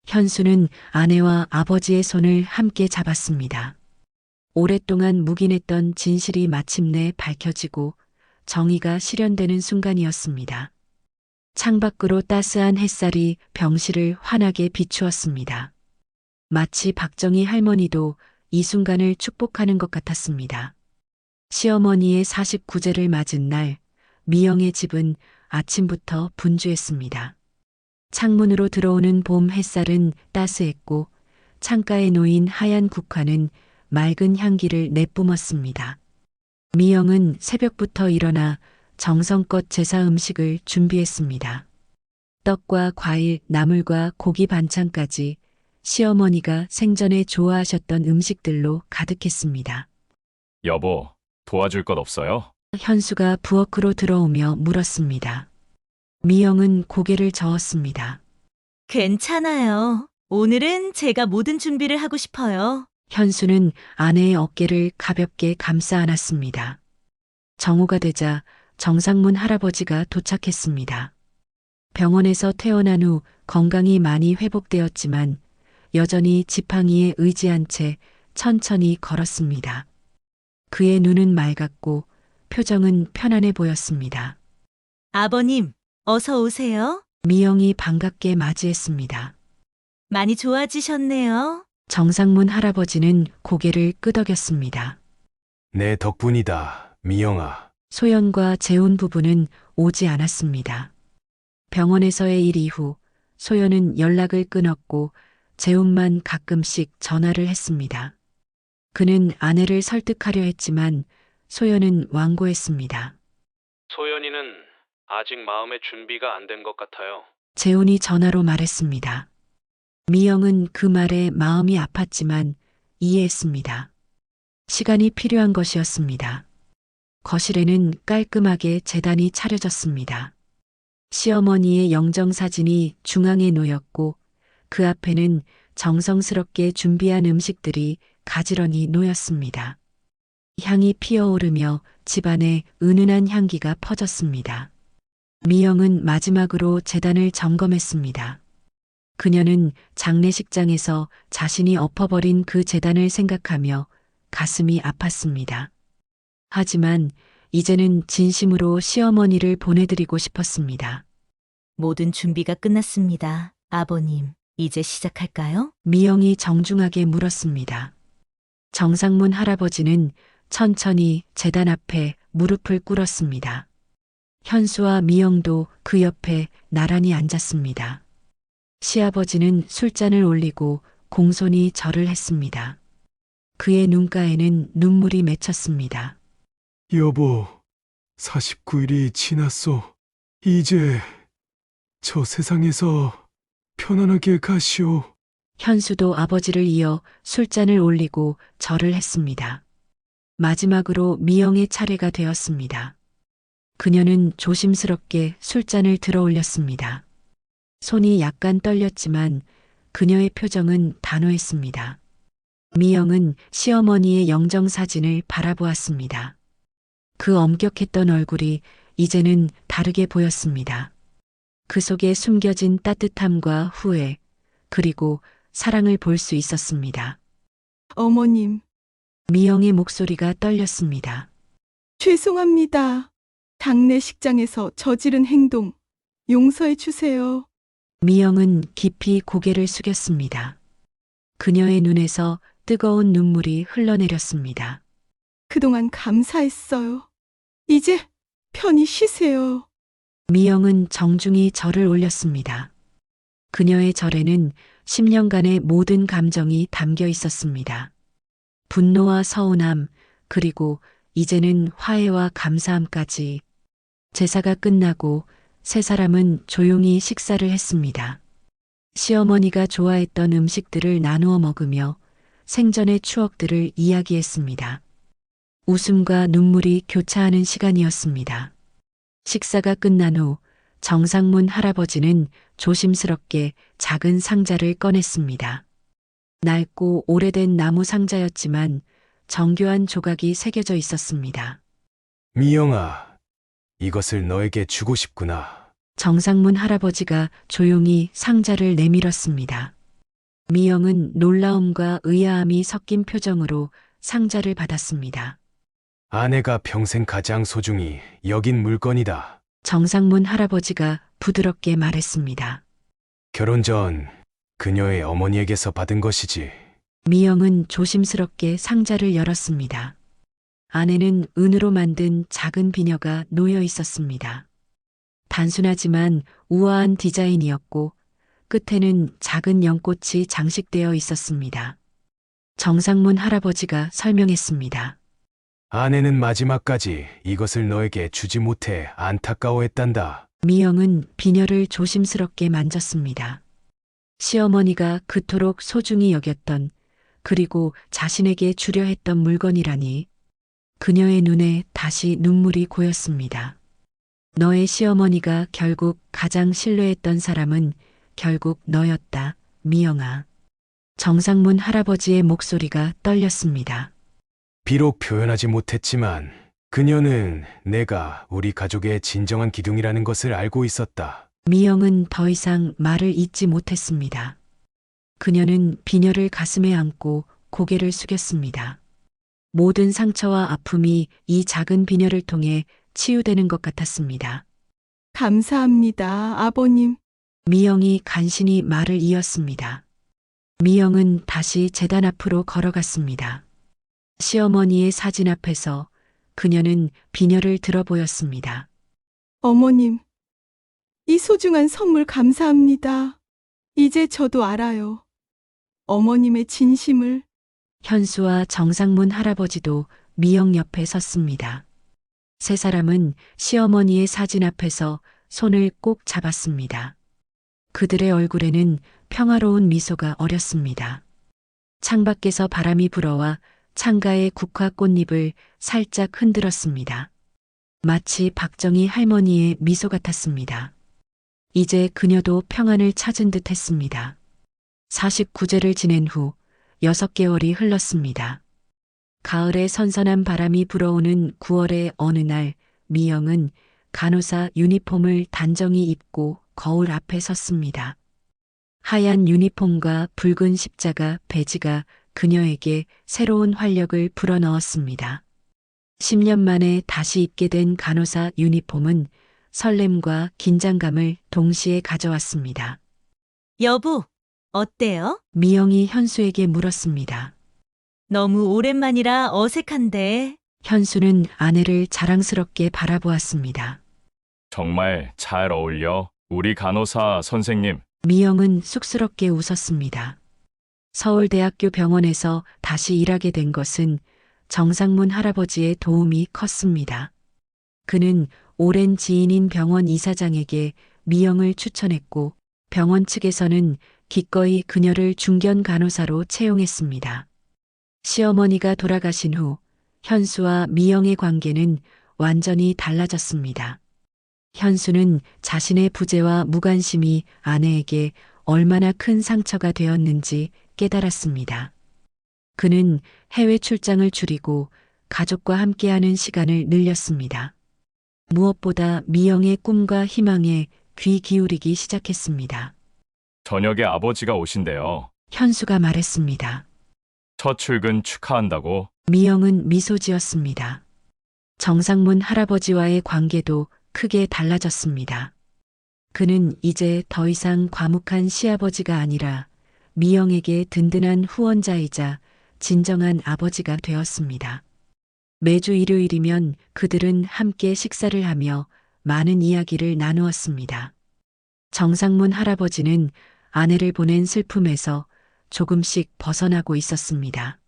현수는 아내와 아버지의 손을 함께 잡았습니다. 오랫동안 묵인했던 진실이 마침내 밝혀지고 정의가 실현되는 순간이었습니다. 창밖으로 따스한 햇살이 병실을 환하게 비추었습니다. 마치 박정희 할머니도 이 순간을 축복하는 것 같았습니다. 시어머니의 49제를 맞은 날, 미영의 집은 아침부터 분주했습니다. 창문으로 들어오는 봄 햇살은 따스했고 창가에 놓인 하얀 국화는 맑은 향기를 내뿜었습니다. 미영은 새벽부터 일어나 정성껏 제사 음식을 준비했습니다. 떡과 과일, 나물과 고기 반찬까지 시어머니가 생전에 좋아하셨던 음식들로 가득했습니다. 여보, 도와줄 것 없어요? 현수가 부엌으로 들어오며 물었습니다. 미영은 고개를 저었습니다. 괜찮아요. 오늘은 제가 모든 준비를 하고 싶어요. 현수는 아내의 어깨를 가볍게 감싸 안았습니다. 정오가 되자 정상문 할아버지가 도착했습니다. 병원에서 퇴원한 후 건강이 많이 회복되었지만 여전히 지팡이에 의지한 채 천천히 걸었습니다. 그의 눈은 맑았고 표정은 편안해 보였습니다. 아버님, 어서 오세요. 미영이 반갑게 맞이했습니다. 많이 좋아지셨네요. 정상문 할아버지는 고개를 끄덕였습니다. 내 덕분이다, 미영아. 소연과 재훈 부부는 오지 않았습니다. 병원에서의 일 이후 소연은 연락을 끊었고 재훈만 가끔씩 전화를 했습니다. 그는 아내를 설득하려 했지만 소연은 완고했습니다. 소연이는 아직 마음의 준비가 안 된 것 같아요. 재훈이 전화로 말했습니다. 미영은 그 말에 마음이 아팠지만 이해했습니다. 시간이 필요한 것이었습니다. 거실에는 깔끔하게 제단이 차려졌습니다. 시어머니의 영정사진이 중앙에 놓였고 그 앞에는 정성스럽게 준비한 음식들이 가지런히 놓였습니다. 향이 피어오르며 집안에 은은한 향기가 퍼졌습니다. 미영은 마지막으로 제단을 점검했습니다. 그녀는 장례식장에서 자신이 엎어버린 그 제단을 생각하며 가슴이 아팠습니다. 하지만 이제는 진심으로 시어머니를 보내드리고 싶었습니다. 모든 준비가 끝났습니다. 아버님, 이제 시작할까요? 미영이 정중하게 물었습니다. 정상문 할아버지는 천천히 제단 앞에 무릎을 꿇었습니다. 현수와 미영도 그 옆에 나란히 앉았습니다. 시아버지는 술잔을 올리고 공손히 절을 했습니다. 그의 눈가에는 눈물이 맺혔습니다. 여보, 49일이 지났소. 이제 저 세상에서 편안하게 가시오. 현수도 아버지를 이어 술잔을 올리고 절을 했습니다. 마지막으로 미영의 차례가 되었습니다. 그녀는 조심스럽게 술잔을 들어 올렸습니다. 손이 약간 떨렸지만 그녀의 표정은 단호했습니다. 미영은 시어머니의 영정사진을 바라보았습니다. 그 엄격했던 얼굴이 이제는 다르게 보였습니다. 그 속에 숨겨진 따뜻함과 후회, 그리고 사랑을 볼 수 있었습니다. 어머님, 미영의 목소리가 떨렸습니다. 죄송합니다. 장례식장에서 저지른 행동 용서해 주세요. 미영은 깊이 고개를 숙였습니다. 그녀의 눈에서 뜨거운 눈물이 흘러내렸습니다. 그동안 감사했어요. 이제 편히 쉬세요. 미영은 정중히 절을 올렸습니다. 그녀의 절에는 10년간의 모든 감정이 담겨 있었습니다. 분노와 서운함, 그리고 이제는 화해와 감사함까지. 제사가 끝나고 세 사람은 조용히 식사를 했습니다. 시어머니가 좋아했던 음식들을 나누어 먹으며 생전의 추억들을 이야기했습니다. 웃음과 눈물이 교차하는 시간이었습니다. 식사가 끝난 후 정상문 할아버지는 조심스럽게 작은 상자를 꺼냈습니다. 낡고 오래된 나무 상자였지만 정교한 조각이 새겨져 있었습니다. 미영아, 이것을 너에게 주고 싶구나. 정상문 할아버지가 조용히 상자를 내밀었습니다. 미영은 놀라움과 의아함이 섞인 표정으로 상자를 받았습니다. 아내가 평생 가장 소중히 여긴 물건이다. 정상문 할아버지가 부드럽게 말했습니다. 결혼 전 그녀의 어머니에게서 받은 것이지. 미영은 조심스럽게 상자를 열었습니다. 안에는 은으로 만든 작은 비녀가 놓여 있었습니다. 단순하지만 우아한 디자인이었고 끝에는 작은 연꽃이 장식되어 있었습니다. 정상문 할아버지가 설명했습니다. 아내는 마지막까지 이것을 너에게 주지 못해 안타까워했단다. 미영은 비녀를 조심스럽게 만졌습니다. 시어머니가 그토록 소중히 여겼던 그리고 자신에게 주려 했던 물건이라니 그녀의 눈에 다시 눈물이 고였습니다. 너의 시어머니가 결국 가장 신뢰했던 사람은 결국 너였다, 미영아. 정상문 할아버지의 목소리가 떨렸습니다. 비록 표현하지 못했지만 그녀는 내가 우리 가족의 진정한 기둥이라는 것을 알고 있었다. 미영은 더 이상 말을 잇지 못했습니다. 그녀는 비녀를 가슴에 안고 고개를 숙였습니다. 모든 상처와 아픔이 이 작은 비녀를 통해 치유되는 것 같았습니다. 감사합니다, 아버님. 미영이 간신히 말을 이었습니다. 미영은 다시 제단 앞으로 걸어갔습니다. 시어머니의 사진 앞에서 그녀는 비녀를 들어 보였습니다. 어머님, 이 소중한 선물 감사합니다. 이제 저도 알아요. 어머님의 진심을. 현수와 정상문 할아버지도 미영 옆에 섰습니다. 세 사람은 시어머니의 사진 앞에서 손을 꼭 잡았습니다. 그들의 얼굴에는 평화로운 미소가 어렸습니다. 창밖에서 바람이 불어와 창가의 국화 꽃잎을 살짝 흔들었습니다. 마치 박정희 할머니의 미소 같았습니다. 이제 그녀도 평안을 찾은 듯 했습니다. 49제를 지낸 후 6개월이 흘렀습니다. 가을에 선선한 바람이 불어오는 9월의 어느 날 미영은 간호사 유니폼을 단정히 입고 거울 앞에 섰습니다. 하얀 유니폼과 붉은 십자가 배지가 그녀에게 새로운 활력을 불어넣었습니다. 10년 만에 다시 입게 된 간호사 유니폼은 설렘과 긴장감을 동시에 가져왔습니다. 여보, 어때요? 미영이 현수에게 물었습니다. 너무 오랜만이라 어색한데. 현수는 아내를 자랑스럽게 바라보았습니다. 정말 잘 어울려, 우리 간호사 선생님. 미영은 쑥스럽게 웃었습니다. 서울대학교 병원에서 다시 일하게 된 것은 정상문 할아버지의 도움이 컸습니다. 그는 오랜 지인인 병원 이사장에게 미영을 추천했고 병원 측에서는 기꺼이 그녀를 중견 간호사로 채용했습니다. 시어머니가 돌아가신 후 현수와 미영의 관계는 완전히 달라졌습니다. 현수는 자신의 부재와 무관심이 아내에게 얼마나 큰 상처가 되었는지 깨달았습니다. 그는 해외 출장을 줄이고 가족과 함께하는 시간을 늘렸습니다. 무엇보다 미영의 꿈과 희망에 귀 기울이기 시작했습니다. 저녁에 아버지가 오신대요. 현수가 말했습니다. 첫 출근 축하한다고. 미영은 미소 지었습니다. 정상문 할아버지와의 관계도 크게 달라졌습니다. 그는 이제 더 이상 과묵한 시아버지가 아니라 미영에게 든든한 후원자이자 진정한 아버지가 되었습니다. 매주 일요일이면 그들은 함께 식사를 하며 많은 이야기를 나누었습니다. 정상문 할아버지는 아내를 보낸 슬픔에서 조금씩 벗어나고 있었습니다.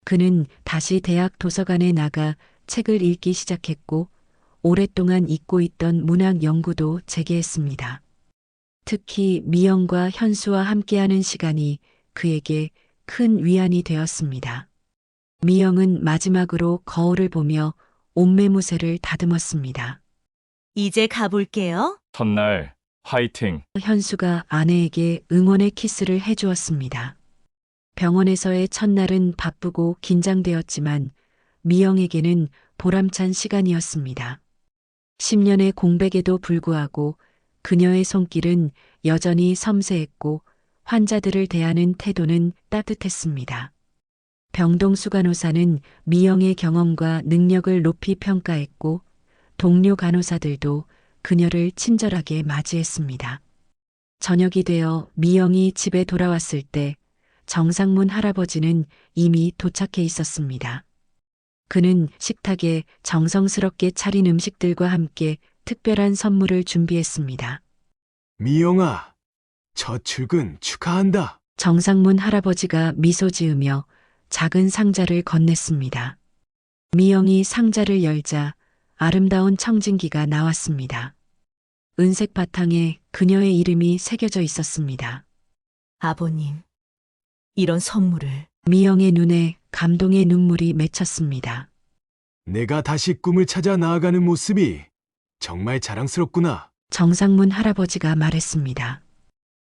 그는 다시 대학 도서관에 나가 책을 읽기 시작했고 오랫동안 잊고 있던 문학 연구도 재개했습니다. 특히 미영과 현수와 함께하는 시간이 그에게 큰 위안이 되었습니다. 미영은 마지막으로 거울을 보며 옷매무새를 다듬었습니다. 이제 가볼게요. 첫날 화이팅. 현수가 아내에게 응원의 키스를 해주었습니다. 병원에서의 첫날은 바쁘고 긴장되었지만 미영에게는 보람찬 시간이었습니다. 10년의 공백에도 불구하고 그녀의 손길은 여전히 섬세했고 환자들을 대하는 태도는 따뜻했습니다. 병동수 간호사는 미영의 경험과 능력을 높이 평가했고 동료 간호사들도 그녀를 친절하게 맞이했습니다. 저녁이 되어 미영이 집에 돌아왔을 때 정상문 할아버지는 이미 도착해 있었습니다. 그는 식탁에 정성스럽게 차린 음식들과 함께 특별한 선물을 준비했습니다. 미영아, 첫 출근 축하한다. 정상문 할아버지가 미소 지으며 작은 상자를 건넸습니다. 미영이 상자를 열자 아름다운 청진기가 나왔습니다. 은색 바탕에 그녀의 이름이 새겨져 있었습니다. 아버님, 이런 선물을. 미영의 눈에 감동의 눈물이 맺혔습니다. 내가 다시 꿈을 찾아 나아가는 모습이 정말 자랑스럽구나. 정상문 할아버지가 말했습니다.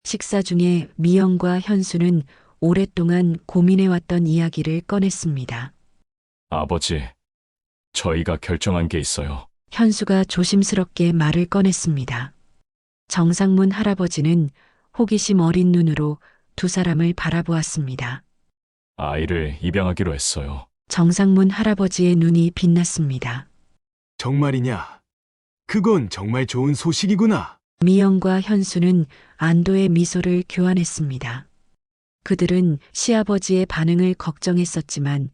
식사 중에 미영과 현수는 오랫동안 고민해왔던 이야기를 꺼냈습니다. 아버지, 저희가 결정한 게 있어요. 현수가 조심스럽게 말을 꺼냈습니다. 정상문 할아버지는 호기심 어린 눈으로 두 사람을 바라보았습니다. 아이를 입양하기로 했어요. 정상문 할아버지의 눈이 빛났습니다. 정말이냐? 그건 정말 좋은 소식이구나. 미영과 현수는 안도의 미소를 교환했습니다. 그들은 시아버지의 반응을 걱정했었지만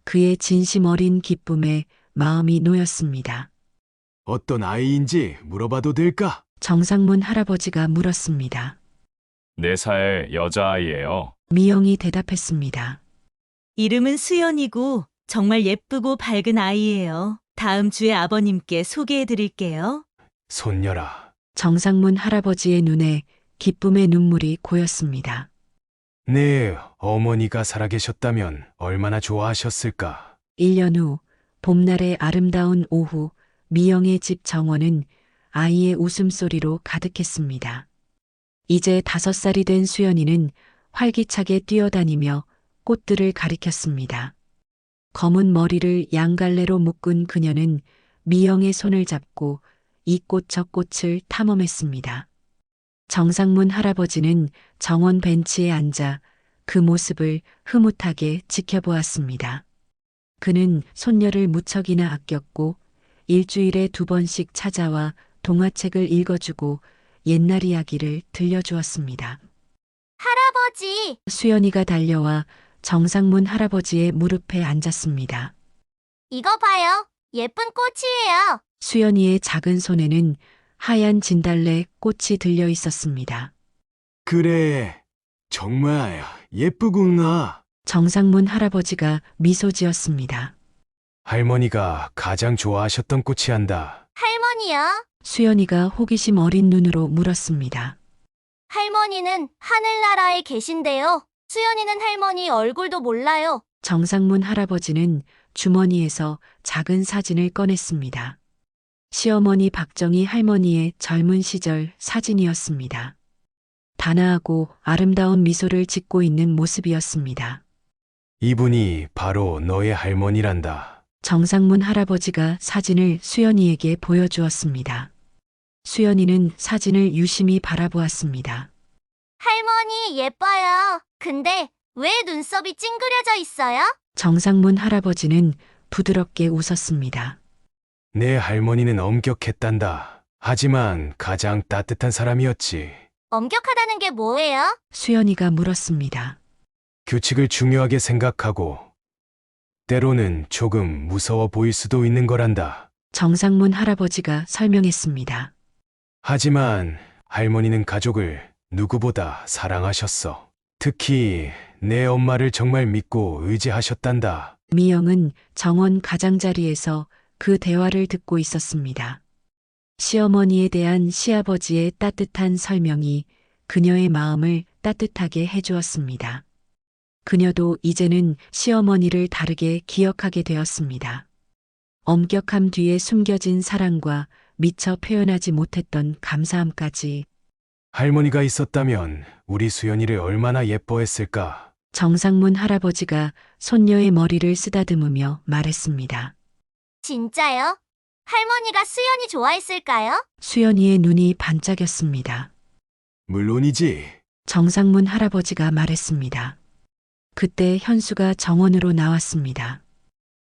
그의 진심 어린 기쁨에 마음이 놓였습니다. 어떤 아이인지 물어봐도 될까? 정상문 할아버지가 물었습니다. 4살 여자아이예요. 미영이 대답했습니다. 이름은 수연이고 정말 예쁘고 밝은 아이예요. 다음 주에 아버님께 소개해 드릴게요. 손녀라. 정상문 할아버지의 눈에 기쁨의 눈물이 고였습니다. 내 어머니가 살아계셨다면 얼마나 좋아하셨을까? 1년 후 봄날의 아름다운 오후 미영의 집 정원은 아이의 웃음소리로 가득했습니다. 이제 5살이 된 수연이는 활기차게 뛰어다니며 꽃들을 가리켰습니다. 검은 머리를 양갈래로 묶은 그녀는 미영의 손을 잡고 이 꽃 저 꽃을 탐험했습니다. 정상문 할아버지는 정원 벤치에 앉아 그 모습을 흐뭇하게 지켜보았습니다. 그는 손녀를 무척이나 아꼈고 일주일에 2번씩 찾아와 동화책을 읽어주고 옛날 이야기를 들려주었습니다. 할아버지! 수연이가 달려와 정상문 할아버지의 무릎에 앉았습니다. 이거 봐요. 예쁜 꽃이에요. 수연이의 작은 손에는 하얀 진달래 꽃이 들려 있었습니다. 그래, 정말 예쁘구나. 정상문 할아버지가 미소 지었습니다. 할머니가 가장 좋아하셨던 꽃이 한다. 할머니요? 수연이가 호기심 어린 눈으로 물었습니다. 할머니는 하늘나라에 계신데요. 수연이는 할머니 얼굴도 몰라요. 정상문 할아버지는 주머니에서 작은 사진을 꺼냈습니다. 시어머니 박정희 할머니의 젊은 시절 사진이었습니다. 단아하고 아름다운 미소를 짓고 있는 모습이었습니다. 이분이 바로 너의 할머니란다. 정상문 할아버지가 사진을 수연이에게 보여주었습니다. 수연이는 사진을 유심히 바라보았습니다. 할머니 예뻐요. 근데 왜 눈썹이 찡그려져 있어요? 정상문 할아버지는 부드럽게 웃었습니다. 내 할머니는 엄격했단다. 하지만 가장 따뜻한 사람이었지. 엄격하다는 게 뭐예요? 수연이가 물었습니다. 규칙을 중요하게 생각하고 때로는 조금 무서워 보일 수도 있는 거란다. 정상문 할아버지가 설명했습니다. 하지만 할머니는 가족을 누구보다 사랑하셨어. 특히 내 엄마를 정말 믿고 의지하셨단다. 미영은 정원 가장자리에서 그 대화를 듣고 있었습니다. 시어머니에 대한 시아버지의 따뜻한 설명이 그녀의 마음을 따뜻하게 해주었습니다. 그녀도 이제는 시어머니를 다르게 기억하게 되었습니다. 엄격함 뒤에 숨겨진 사랑과 미처 표현하지 못했던 감사함까지. 할머니가 있었다면 우리 수연이를 얼마나 예뻐했을까. 정상문 할아버지가 손녀의 머리를 쓰다듬으며 말했습니다. 진짜요? 할머니가 수연이 좋아했을까요? 수연이의 눈이 반짝였습니다. 물론이지. 정상문 할아버지가 말했습니다. 그때 현수가 정원으로 나왔습니다.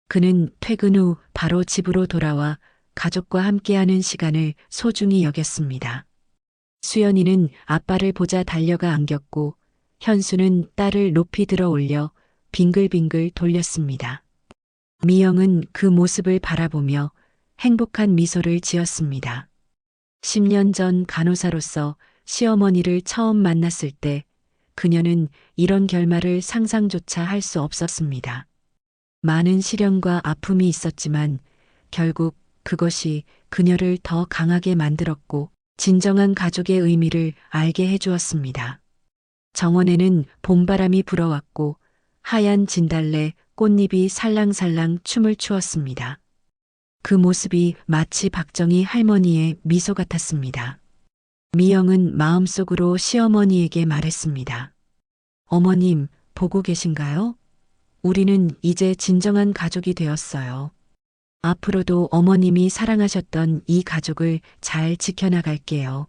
그는 퇴근 후 바로 집으로 돌아와 가족과 함께하는 시간을 소중히 여겼습니다. 수연이는 아빠를 보자 달려가 안겼고 현수는 딸을 높이 들어 올려 빙글빙글 돌렸습니다. 미영은 그 모습을 바라보며 행복한 미소를 지었습니다. 10년 전 간호사로서 시어머니를 처음 만났을 때 그녀는 이런 결말을 상상조차 할 수 없었습니다. 많은 시련과 아픔이 있었지만 결국 그것이 그녀를 더 강하게 만들었고 진정한 가족의 의미를 알게 해주었습니다. 정원에는 봄바람이 불어왔고 하얀 진달래 꽃잎이 살랑살랑 춤을 추었습니다. 그 모습이 마치 박정희 할머니의 미소 같았습니다. 미영은 마음속으로 시어머니에게 말했습니다. 어머님, 보고 계신가요? 우리는 이제 진정한 가족이 되었어요. 앞으로도 어머님이 사랑하셨던 이 가족을 잘 지켜나갈게요.